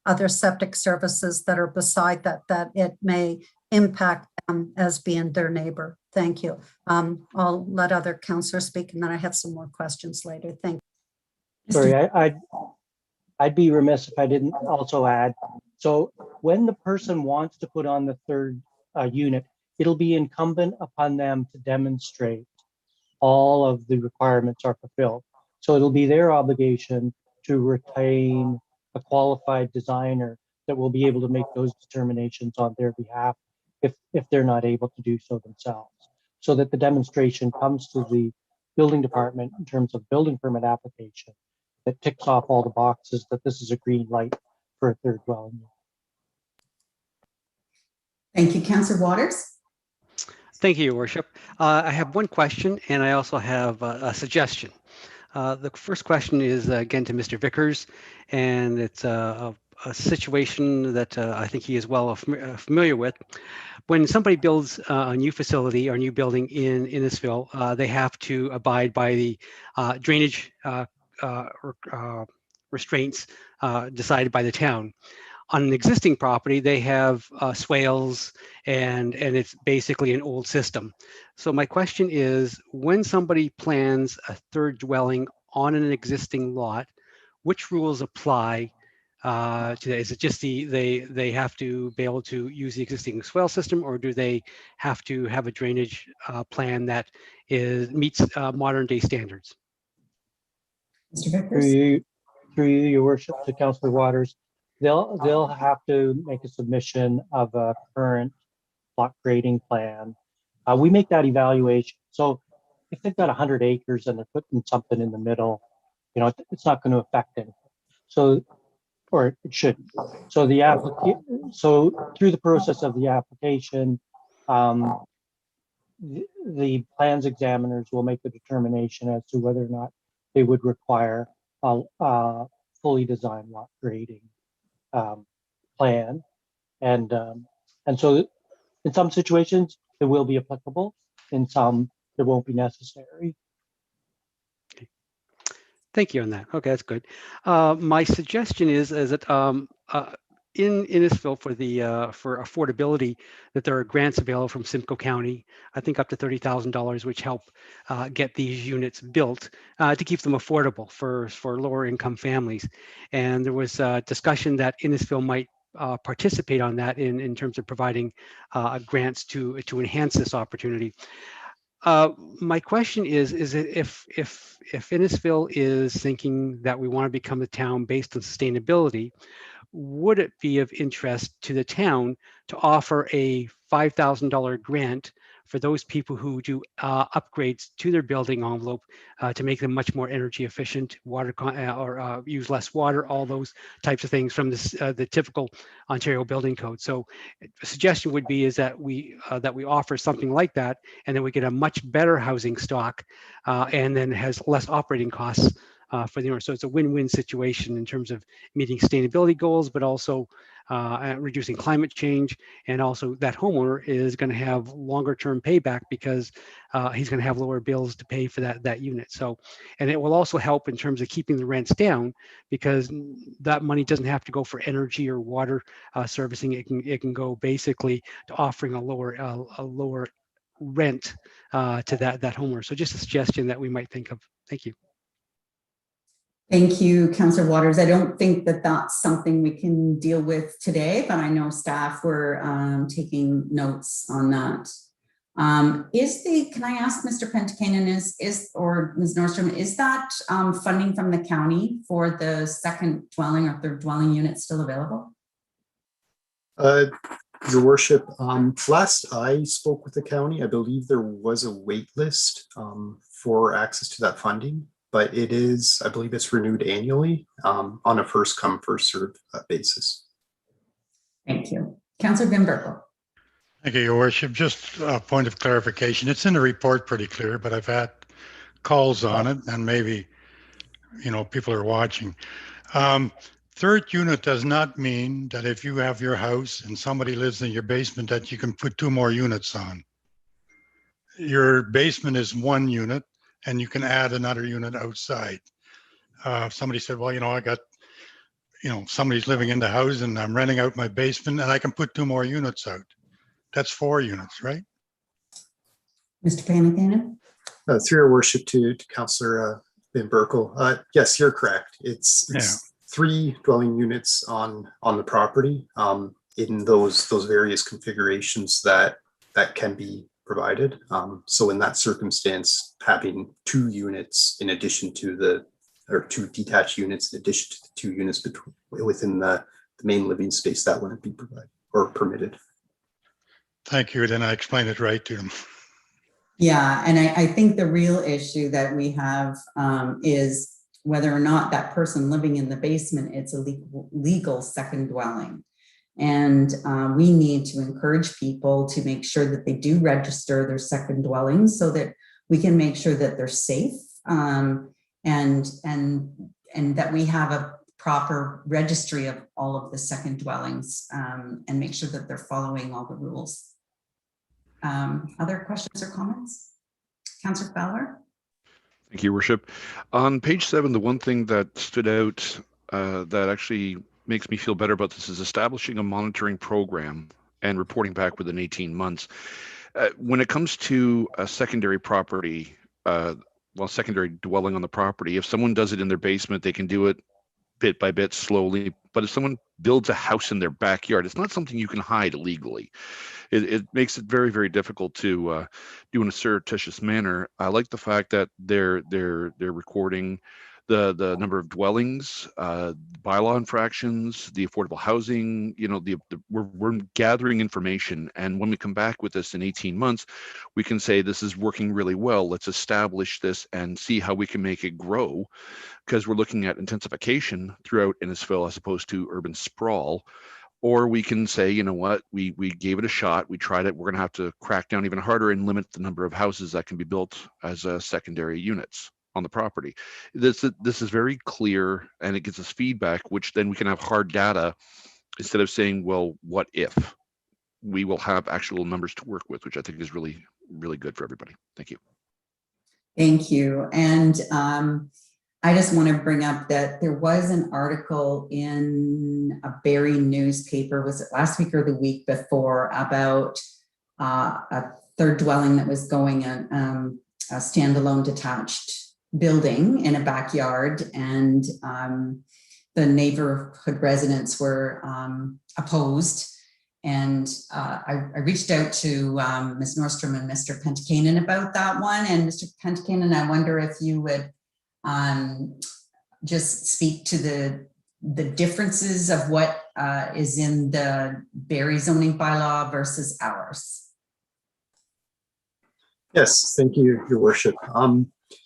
other septic services that are beside that it may impact them as being their neighbor. Thank you. I'll let other councillors speak, and then I have some more questions later. Thank you. Sorry, I'd be remiss if I didn't also add. So when the person wants to put on the third unit, it'll be incumbent upon them to demonstrate all of the requirements are fulfilled. So it'll be their obligation to retain a qualified designer that will be able to make those determinations on their behalf if they're not able to do so themselves. So that the demonstration comes to the building department in terms of building permit application that ticks off all the boxes that this is a green light for a third dwelling unit. Thank you, Councillor Waters. Thank you, Your Worship. I have one question, and I also have a suggestion. The first question is again to Mr. Vickers, and it's a situation that I think he is well familiar with. When somebody builds a new facility or new building in Innisfil, they have to abide by the drainage restraints decided by the town. On an existing property, they have swales and it's basically an old system. So my question is, when somebody plans a third dwelling on an existing lot, which rules apply to that? Is it just they have to be able to use the existing swale system, or do they have to have a drainage plan that meets modern day standards? Mr. Vickers? Through you, Your Worship, to Councillor Waters, they'll have to make a submission of a current block grading plan. We make that evaluation. So if they've got 100 acres and they're putting something in the middle, it's not going to affect anything. So, or it shouldn't. So through the process of the application, the plans examiners will make the determination as to whether or not they would require a fully designed lot grading plan, and so in some situations it will be applicable, in some it won't be necessary. Okay. Thank you on that. Okay, that's good. My suggestion is that in Innisfil for affordability, that there are grants available from Simcoe County, I think up to $30,000, which help get these units built to keep them affordable for lower income families. And there was a discussion that Innisfil might participate on that in terms of providing grants to enhance this opportunity. My question is if Innisfil is thinking that we want to become a town based on sustainability, would it be of interest to the town to offer a $5,000 grant for those people who do upgrades to their building envelope to make them much more energy efficient, or use less water, all those types of things from the typical Ontario Building Code. So a suggestion would be is that we offer something like that, and then we get a much better housing stock, and then has less operating costs for the owner. So it's a win-win situation in terms of meeting sustainability goals, but also reducing climate change. And also that homeowner is going to have longer term payback because he's going to have lower bills to pay for that unit. So, and it will also help in terms of keeping the rents down, because that money doesn't have to go for energy or water servicing. It can go basically to offering a lower rent to that homeowner. So just a suggestion that we might think of. Thank you. Thank you, Councillor Waters. I don't think that that's something we can deal with today, but I know staff were taking notes on that. Can I ask Mr. Pentikainen or Ms. Nordstrom, is that funding from the county for the second dwelling or third dwelling unit still available? Your Worship, last I spoke with the county, I believe there was a wait list for access to that funding, but it is, I believe it's renewed annually on a first come, first served basis. Thank you. Councillor Van Berkel. Thank you, Your Worship. Just a point of clarification. It's in the report pretty clear, but I've had calls on it and maybe, people are watching. Third unit does not mean that if you have your house and somebody lives in your basement that you can put 2 more units on. Your basement is 1 unit and you can add another unit outside. Somebody said, well, I got, somebody's living in the house and I'm renting out my basement and I can put 2 more units out. That's 4 units, right? Mr. Panikanen? Through your worship to Councillor Van Berkel. Yes, you're correct. It's 3 dwelling units on the property in those various configurations that can be provided. So in that circumstance, having 2 units in addition to 2 detached units in addition to the 2 units within the main living space, that wouldn't be provided or permitted. Thank you. Then I explained it right to them. Yeah, and I think the real issue that we have is whether or not that person living in the basement, it's a legal second dwelling. And we need to encourage people to make sure that they do register their second dwellings so that we can make sure that they're safe and that we have a proper registry of all of the second dwellings and make sure that they're following all the rules. Other questions or comments? Councillor Fowler? Thank you, Worship. On page 7, the one thing that stood out that actually makes me feel better about this is establishing a monitoring program and reporting back within 18 months. When it comes to a secondary property, secondary dwelling on the property, if someone does it in their basement, they can do it bit by bit, slowly. But if someone builds a house in their backyard, it's not something you can hide legally. It makes it very, very difficult to do in a surreptitious manner. I like the fact that they're recording the number of dwellings, bylaw infractions, the affordable housing. We're gathering information, and when we come back with this in 18 months, we can say this is working really well. Let's establish this and see how we can make it grow, because we're looking at intensification throughout Innisfil as opposed to urban sprawl. Or we can say, you know what, we gave it a shot, we tried it, we're going to have to crack down even harder and limit the number of houses that can be built as secondary units on the property. This is very clear, and it gives us feedback, which then we can have hard data instead of saying, well, what if? We will have actual numbers to work with, which I think is really, really good for everybody. Thank you. Thank you. And I just want to bring up that there was an article in a Barrie newspaper, was it last week or the week before, about a third dwelling that was going in a standalone detached building in a backyard, and the neighborhood residents were opposed. And I reached out to Ms. Nordstrom and Mr. Pentikainen about that one. And Mr. Pentikainen, I wonder if you would just speak to the differences of what is in the Barrie zoning bylaw versus ours. Yes, thank you, Your Worship.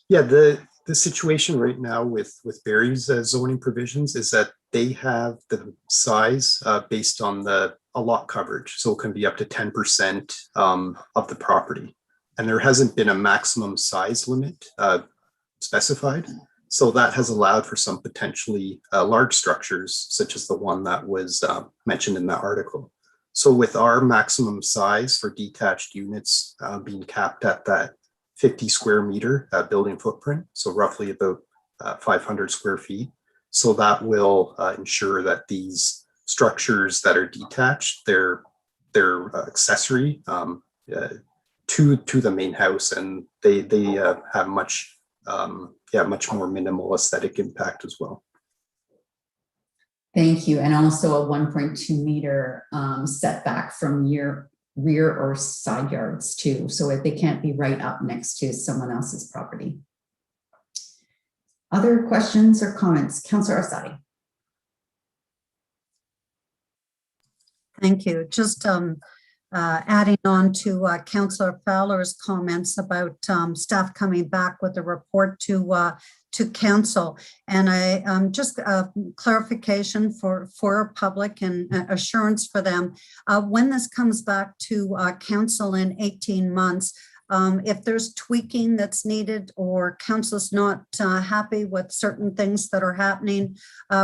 Yeah, the situation right now with Barrie's zoning provisions is that they have the size based on a lot coverage, so it can be up to 10% of the property, and there hasn't been a maximum size limit specified. So that has allowed for some potentially large structures, such as the one that was mentioned in that article. So with our maximum size for detached units being capped at that 50 square meter building footprint, so roughly about 500 square feet. So that will ensure that these structures that are detached, they're accessory to the main house, and they have much more minimal aesthetic impact as well. Thank you. And also a 1.2 meter setback from your rear or side yards too. So they can't be right up next to someone else's property. Other questions or comments? Councillor Orsatti. Thank you. Just adding on to Councillor Fowler's comments about staff coming back with a report to council. And I just clarification for our public and assurance for them. When this comes back to council in 18 months, if there's tweaking that's needed or council's not happy with certain things that are happening,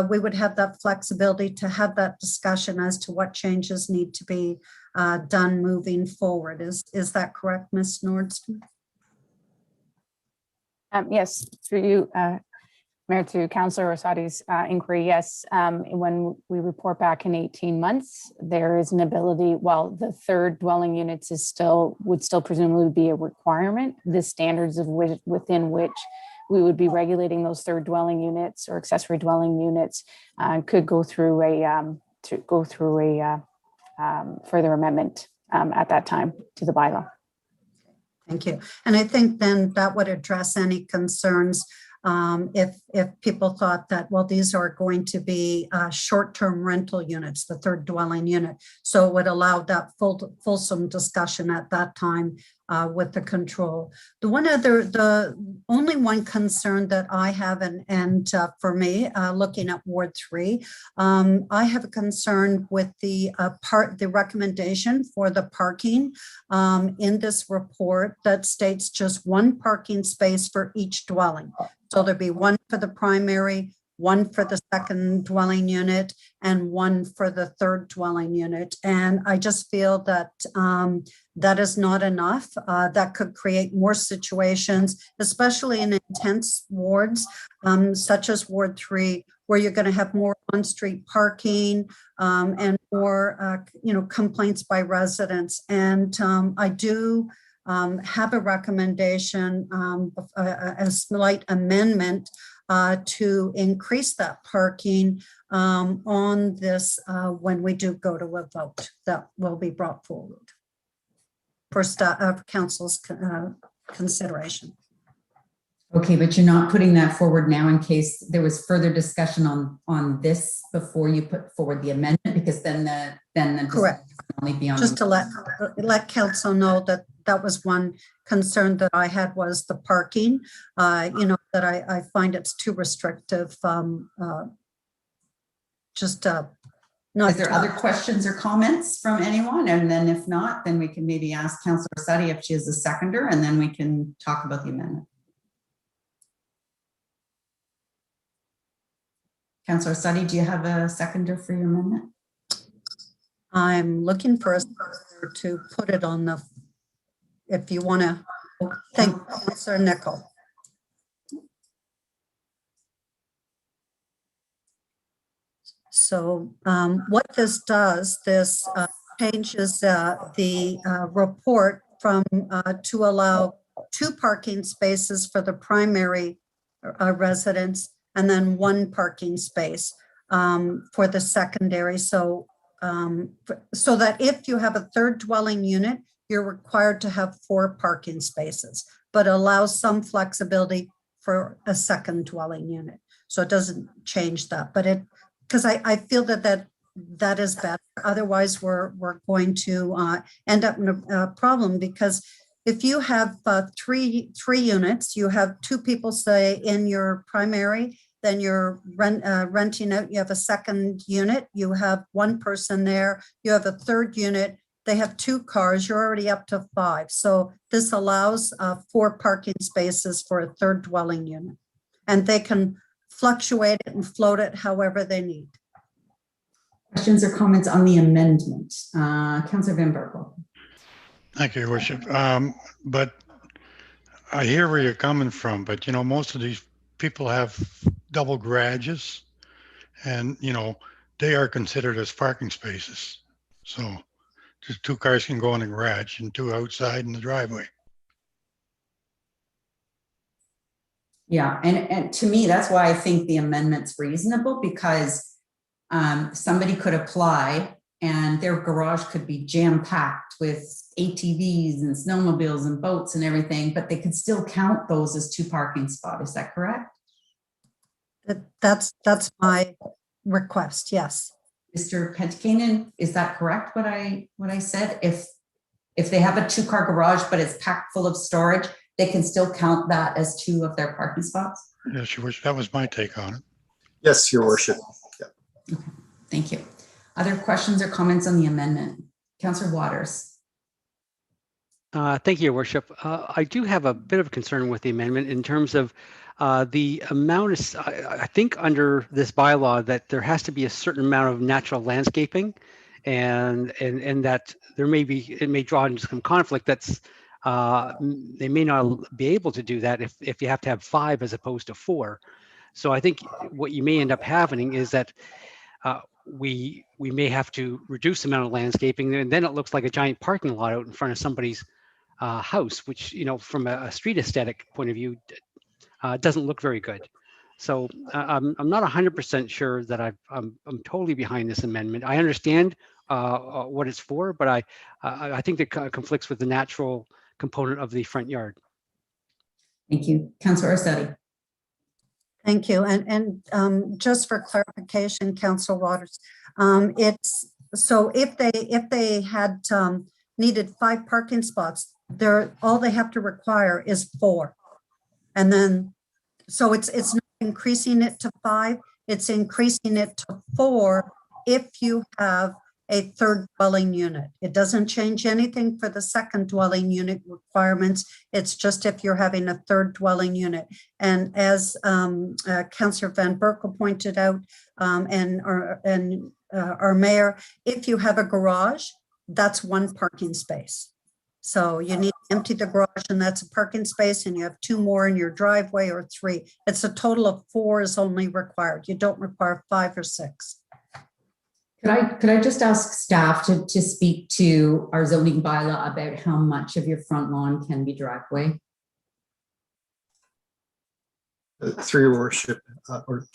we would have that flexibility to have that discussion as to what changes need to be done moving forward. Is that correct, Ms. Nordstrom? Yes, through you, Mayor, to Councillor Rosati's inquiry, yes. When we report back in 18 months, there is an ability, well, the third dwelling units would still presumably be a requirement. The standards of within which we would be regulating those third dwelling units or accessory dwelling units could go through a further amendment at that time to the bylaw. Thank you. And I think then that would address any concerns if people thought that, well, these are going to be short-term rental units, the third dwelling unit. So it would allow that fulsome discussion at that time with the control. The only one concern that I have, and for me, looking at Ward 3, I have a concern with the recommendation for the parking in this report that states just one parking space for each dwelling. So there'd be one for the primary, one for the second dwelling unit, and one for the third dwelling unit. And I just feel that that is not enough. That could create more situations, especially in intense wards, such as Ward 3, where you're going to have more on-street parking and more, complaints by residents. And I do have a recommendation, a slight amendment to increase that parking on this when we do go to a vote that will be brought forward for council's consideration. Okay, but you're not putting that forward now in case there was further discussion on this before you put forward the amendment, because then the correct only be on just to let council know that that was one concern that I had, was the parking. That I find it's too restrictive. Is there other questions or comments from anyone? And then if not, then we can maybe ask Councillor Sadi if she is a seconder, and then we can talk about the amendment. Councillor Sadi, do you have a seconder for your amendment? I'm looking for a seconder to put it on the, if you want to, thank Councillor Nicol. So what this does, this changes the report from to allow 2 parking spaces for the primary residence and then 1 parking space for the secondary. So that if you have a third dwelling unit, you're required to have 4 parking spaces, but allows some flexibility for a second dwelling unit. So it doesn't change that, but because I feel that is better. Otherwise, we're going to end up in a problem, because if you have three units, you have 2 people, say, in your primary, then you're renting out, you have a second unit, you have 1 person there, you have a third unit, they have 2 cars, you're already up to 5. So this allows 4 parking spaces for a third dwelling unit, and they can fluctuate it and float it however they need. Questions or comments on the amendment? Councillor Van Berkel. Thank you, Your Worship. But I hear where you're coming from, but most of these people have double garages, and they are considered as parking spaces. So just 2 cars can go in the garage and 2 outside in the driveway. Yeah, and to me, that's why I think the amendment's reasonable, because somebody could apply and their garage could be jam-packed with ATVs and snowmobiles and boats and everything, but they could still count those as 2 parking spots. Is that correct? That's my request, yes. Mr. Pentikainen, is that correct, what I said? If they have a 2-car garage, but it's packed full of storage, they can still count that as 2 of their parking spots? Yes, Your Worship, that was my take on it. Yes, Your Worship. Yeah. Okay, thank you. Other questions or comments on the amendment? Councillor Waters. Thank you, Your Worship. I do have a bit of concern with the amendment in terms of the amount of, I think under this bylaw that there has to be a certain amount of natural landscaping and that there may be, it may draw into some conflict that's, they may not be able to do that if you have to have 5 as opposed to 4. So I think what you may end up having is that we may have to reduce the amount of landscaping, and then it looks like a giant parking lot out in front of somebody's house, which, you know, from a street aesthetic point of view, doesn't look very good. So I'm not 100% sure that I'm totally behind this amendment. I understand what it's for, but I think that conflicts with the natural component of the front yard. Thank you. Councillor Orsatti. Thank you. And just for clarification, Councillor Waters, it's so if they had needed 5 parking spots, all they have to require is 4. And then, so it's not increasing it to 5, it's increasing it to 4 if you have a 3rd dwelling unit. It doesn't change anything for the 2nd dwelling unit requirements. It's just if you're having a 3rd dwelling unit. And as Councillor Van Berkel pointed out, and our mayor, if you have a garage, that's 1 parking space. So you need to empty the garage and that's a parking space, and you have 2 more in your driveway or 3. It's a total of 4 is only required. You don't require 5 or 6. Could I just ask staff to speak to our zoning bylaw about how much of your front lawn can be driveway? Through Your Worship, or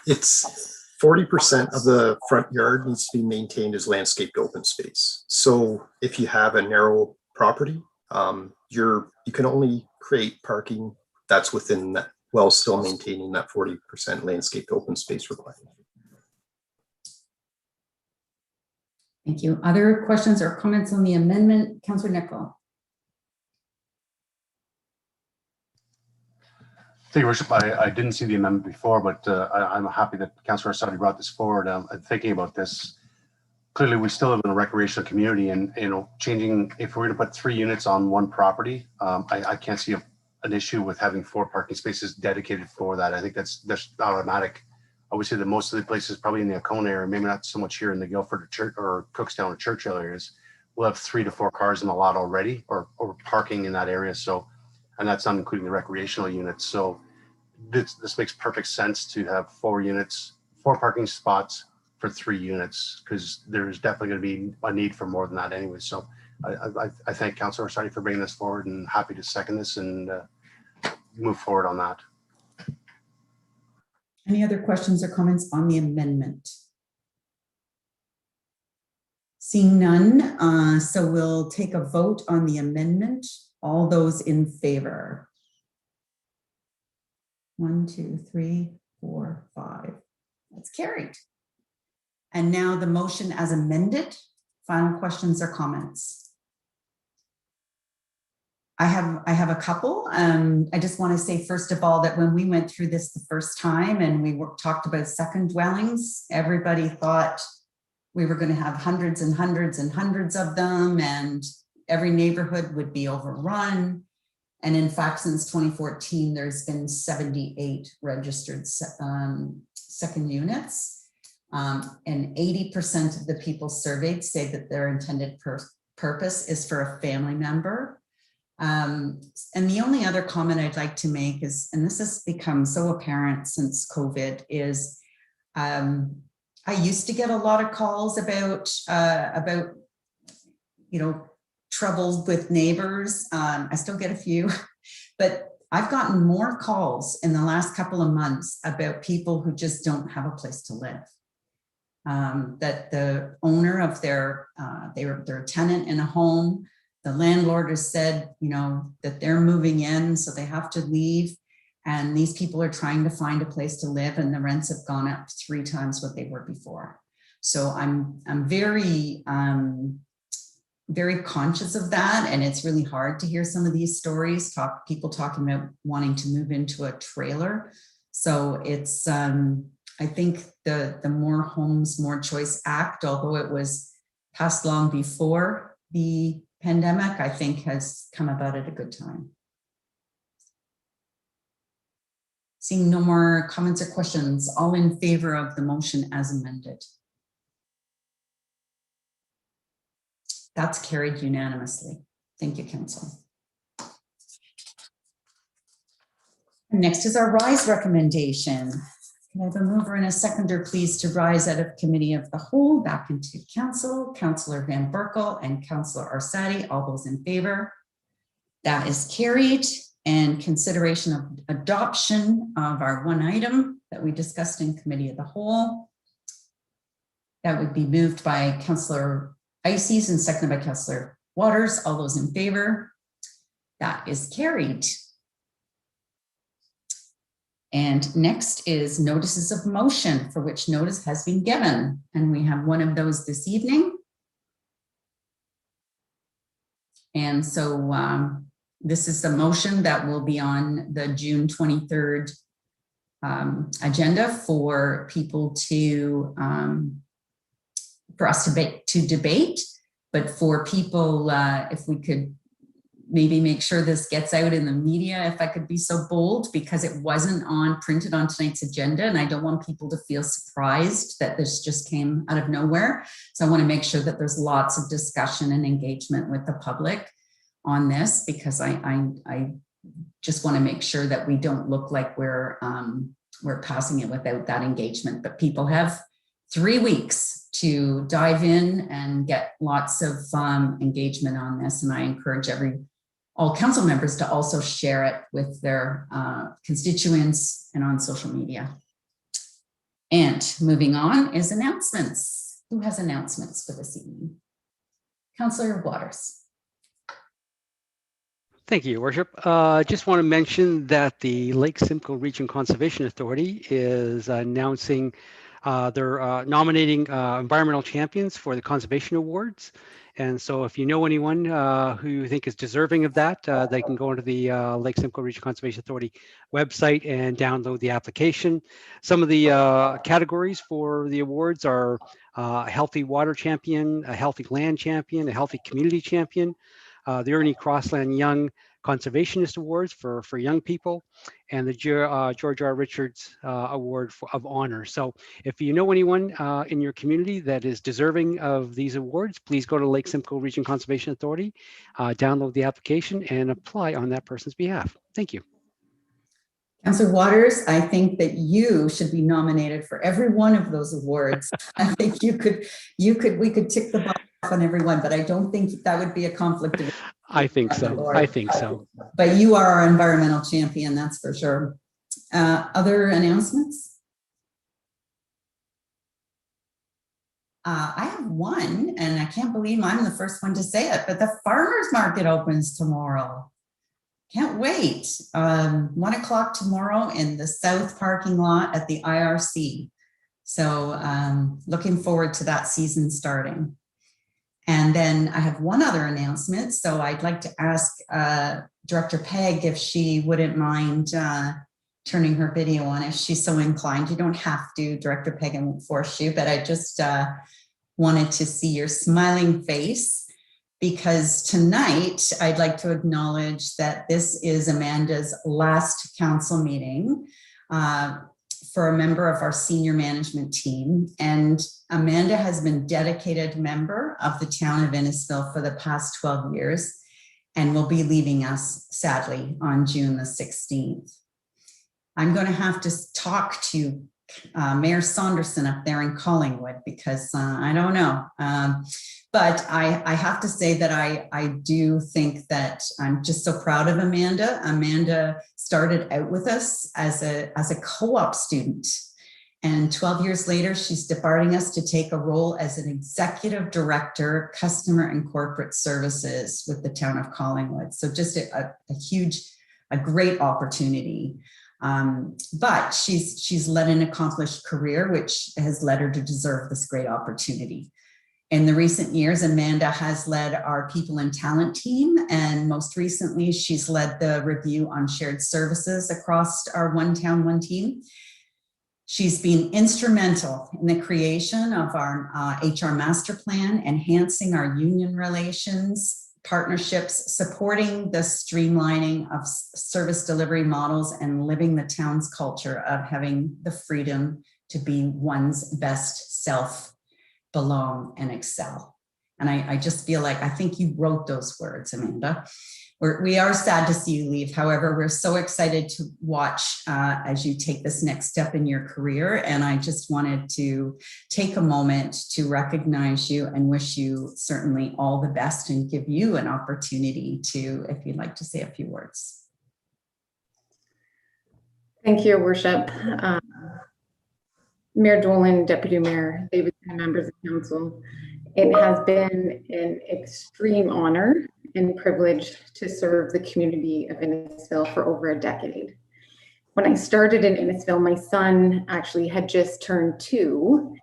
it's 40% of the front yard needs to be maintained as landscaped open space. So if you have a narrow property, you can only create parking that's within that, while still maintaining that 40% landscaped open space requirement. Thank you. Other questions or comments on the amendment? Councillor Nicol. Thank you, Your Worship. I didn't see the amendment before, but I'm happy that Councillor Orsatti brought this forward. Thinking about this, clearly we still live in a recreational community, and changing, if we were to put 3 units on 1 property, I can't see an issue with having 4 parking spaces dedicated for that. I think that's automatic. I would say that most of the places, probably in the Alcona area, maybe not so much here in the Guildford or Cookstown or Churchill areas, will have 3 to 4 cars in the lot already, or parking in that area. So, and that's not including the recreational units. So this makes perfect sense to have 4 units, 4 parking spots for 3 units, because there's definitely going to be a need for more than that anyway. So I thank Councillor Orsatti for bringing this forward, and happy to second this and move forward on that. Any other questions or comments on the amendment? Seeing none, so we'll take a vote on the amendment. All those in favor? 1, 2, 3, 4, 5. That's carried. And now the motion as amended. Final questions or comments? I have a couple. I just want to say, first of all, that when we went through this the first time and we talked about 2nd dwellings, everybody thought we were going to have hundreds and hundreds and hundreds of them, and every neighborhood would be overrun. And in fact, since 2014, there's been 78 registered 2nd units. And 80% of the people surveyed say that their intended purpose is for a family member. And the only other comment I'd like to make is, and this has become so apparent since COVID, is I used to get a lot of calls about troubles with neighbors. I still get a few, but I've gotten more calls in the last couple of months about people who just don't have a place to live. That the owner of they're a tenant in a home. The landlord has said, that they're moving in, so they have to leave. And these people are trying to find a place to live, and the rents have gone up 3 times what they were before. So I'm very, very conscious of that. And it's really hard to hear some of these stories, people talking about wanting to move into a trailer. So it's, I think the More Homes, More Choice Act, although it was passed long before the pandemic, I think has come about at a good time. Seeing no more comments or questions, all in favor of the motion as amended? That's carried unanimously. Thank you, Council. Next is our RISE recommendation. Can I have a mover and a seconder, please, to rise out of Committee of the Whole back into Council? Councillor Van Berkel and Councillor Arsati, all those in favor? That is carried. And consideration of adoption of our one item that we discussed in Committee of the Whole. That would be moved by Councillor Ices and seconded by Councillor Waters. All those in favor? That is carried. And next is notices of motion, for which notice has been given. And we have one of those this evening. And so this is the motion that will be on the June 23rd agenda for people to, for us to debate, but for people, if we could maybe make sure this gets out in the media, if I could be so bold, because it wasn't printed on tonight's agenda, and I don't want people to feel surprised that this just came out of nowhere. So I want to make sure that there's lots of discussion and engagement with the public on this, because I just want to make sure that we don't look like we're passing it without that engagement. But people have 3 weeks to dive in and get lots of engagement on this, and I encourage all council members to also share it with their constituents and on social media. And moving on is announcements. Who has announcements for this evening? Councillor Waters. Thank you, Your Worship. Just want to mention that the Lake Simcoe Region Conservation Authority is announcing they're nominating environmental champions for the Conservation Awards. And so if you know anyone who you think is deserving of that, they can go into the Lake Simcoe Region Conservation Authority website and download the application. Some of the categories for the awards are a healthy water champion, a healthy land champion, a healthy community champion, the Ernie Crossland Young Conservationist Awards for young people, and the George R. Richards Award of Honor. So if you know anyone in your community that is deserving of these awards, please go to Lake Simcoe Region Conservation Authority, download the application and apply on that person's behalf. Thank you. Councillor Waters, I think that you should be nominated for every one of those awards. I think we could tick the box on every one, but I don't think that would be a conflict of interest. I think so. I think so. But you are our environmental champion, that's for sure. Other announcements? I have one, and I can't believe I'm the first one to say it, but the farmers market opens tomorrow. Can't wait. 1 o'clock tomorrow in the south parking lot at the IRC. So looking forward to that season starting. And then I have one other announcement. So I'd like to ask Director Peg if she wouldn't mind turning her video on if she's so inclined. You don't have to, Director Peg, I won't force you, but I just wanted to see your smiling face, because tonight I'd like to acknowledge that this is Amanda's last council meeting for a member of our senior management team. And Amanda has been a dedicated member of the town of Innisfil for the past 12 years and will be leaving us, sadly, on June the 16th. I'm going to have to talk to Mayor Saunderson up there in Collingwood, because I don't know. But I have to say that I do think that I'm just so proud of Amanda. Amanda started out with us as a co-op student. And 12 years later, she's departing us to take a role as an executive director, customer and corporate services with the town of Collingwood. So just a great opportunity. But she's led an accomplished career, which has led her to deserve this great opportunity. In the recent years, Amanda has led our people and talent team, and most recently, she's led the review on shared services across our One Town, One Team. She's been instrumental in the creation of our HR master plan, enhancing our union relations, partnerships, supporting the streamlining of service delivery models, and living the town's culture of having the freedom to be one's best self, belong, and excel. And I just feel like, I think you wrote those words, Amanda. We are sad to see you leave. However, we're so excited to watch as you take this next step in your career. And I just wanted to take a moment to recognize you and wish you certainly all the best and give you an opportunity to, if you'd like to say a few words. Thank you, Your Worship. Mayor Dolan, Deputy Mayor Davidson, members of council. It has been an extreme honor and privilege to serve the community of Innisfil for over a decade. When I started in Innisfil, my son actually had just turned 2,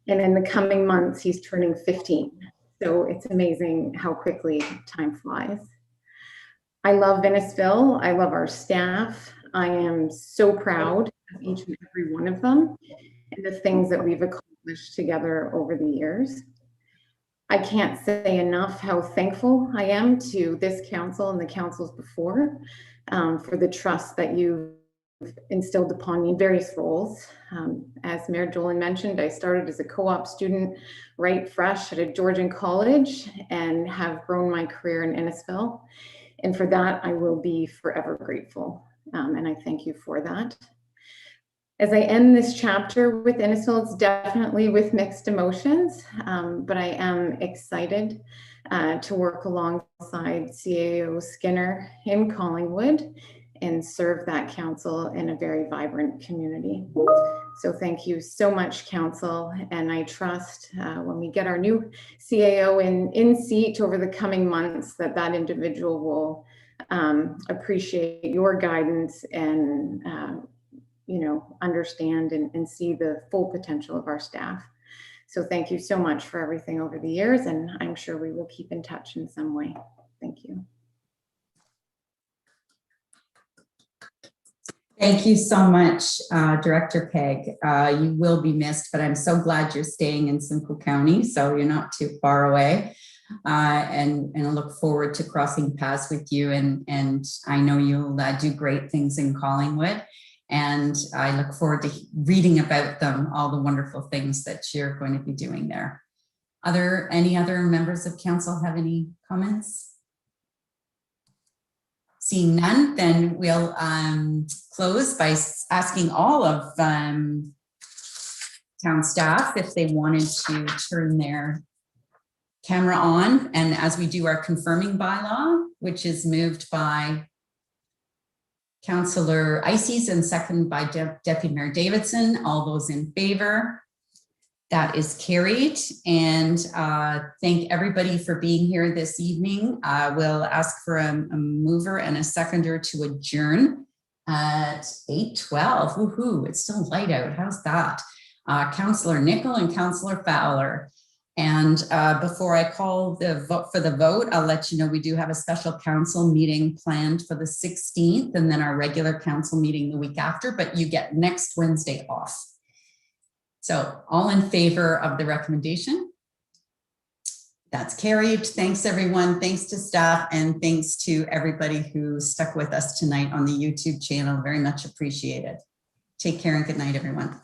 and in the coming months, he's turning 15. So it's amazing how quickly time flies. I love Innisfil. I love our staff. I am so proud of each and every one of them and the things that we've accomplished together over the years. I can't say enough how thankful I am to this council and the councils before for the trust that you've instilled upon me in various roles. As Mayor Dolan mentioned, I started as a co-op student right fresh at a Georgian college and have grown my career in Innisfil. And for that, I will be forever grateful. And I thank you for that. As I end this chapter with Innisfil, it's definitely with mixed emotions, but I am excited to work alongside CAO Skinner in Collingwood and serve that council in a very vibrant community. So thank you so much, council, and I trust when we get our new CAO in seat over the coming months that that individual will appreciate your guidance and understand and see the full potential of our staff. So thank you so much for everything over the years, and I'm sure we will keep in touch in some way. Thank you. Thank you so much, Director Pegg. You will be missed, but I'm so glad you're staying in Simcoe County, so you're not too far away. And I look forward to crossing paths with you, and I know you'll do great things in Collingwood. And I look forward to reading about them, all the wonderful things that you're going to be doing there. Any other members of council have any comments? Seeing none, then we'll close by asking all of town staff if they wanted to turn their camera on. And as we do our confirming bylaw, which is moved by Councillor Ices and seconded by Deputy Mayor Davidson. All those in favor? That is carried. And thank everybody for being here this evening. We'll ask for a mover and a seconder to adjourn at 8:12. Woohoo, it's still light out. How's that? Councillor Nicol and Councillor Fowler. And before I call the vote for the vote, I'll let you know we do have a special council meeting planned for the 16th and then our regular council meeting the week after, but you get next Wednesday off. So all in favor of the recommendation? That's carried. Thanks everyone. Thanks to staff and thanks to everybody who stuck with us tonight on the YouTube channel. Very much appreciated. Take care and good night, everyone.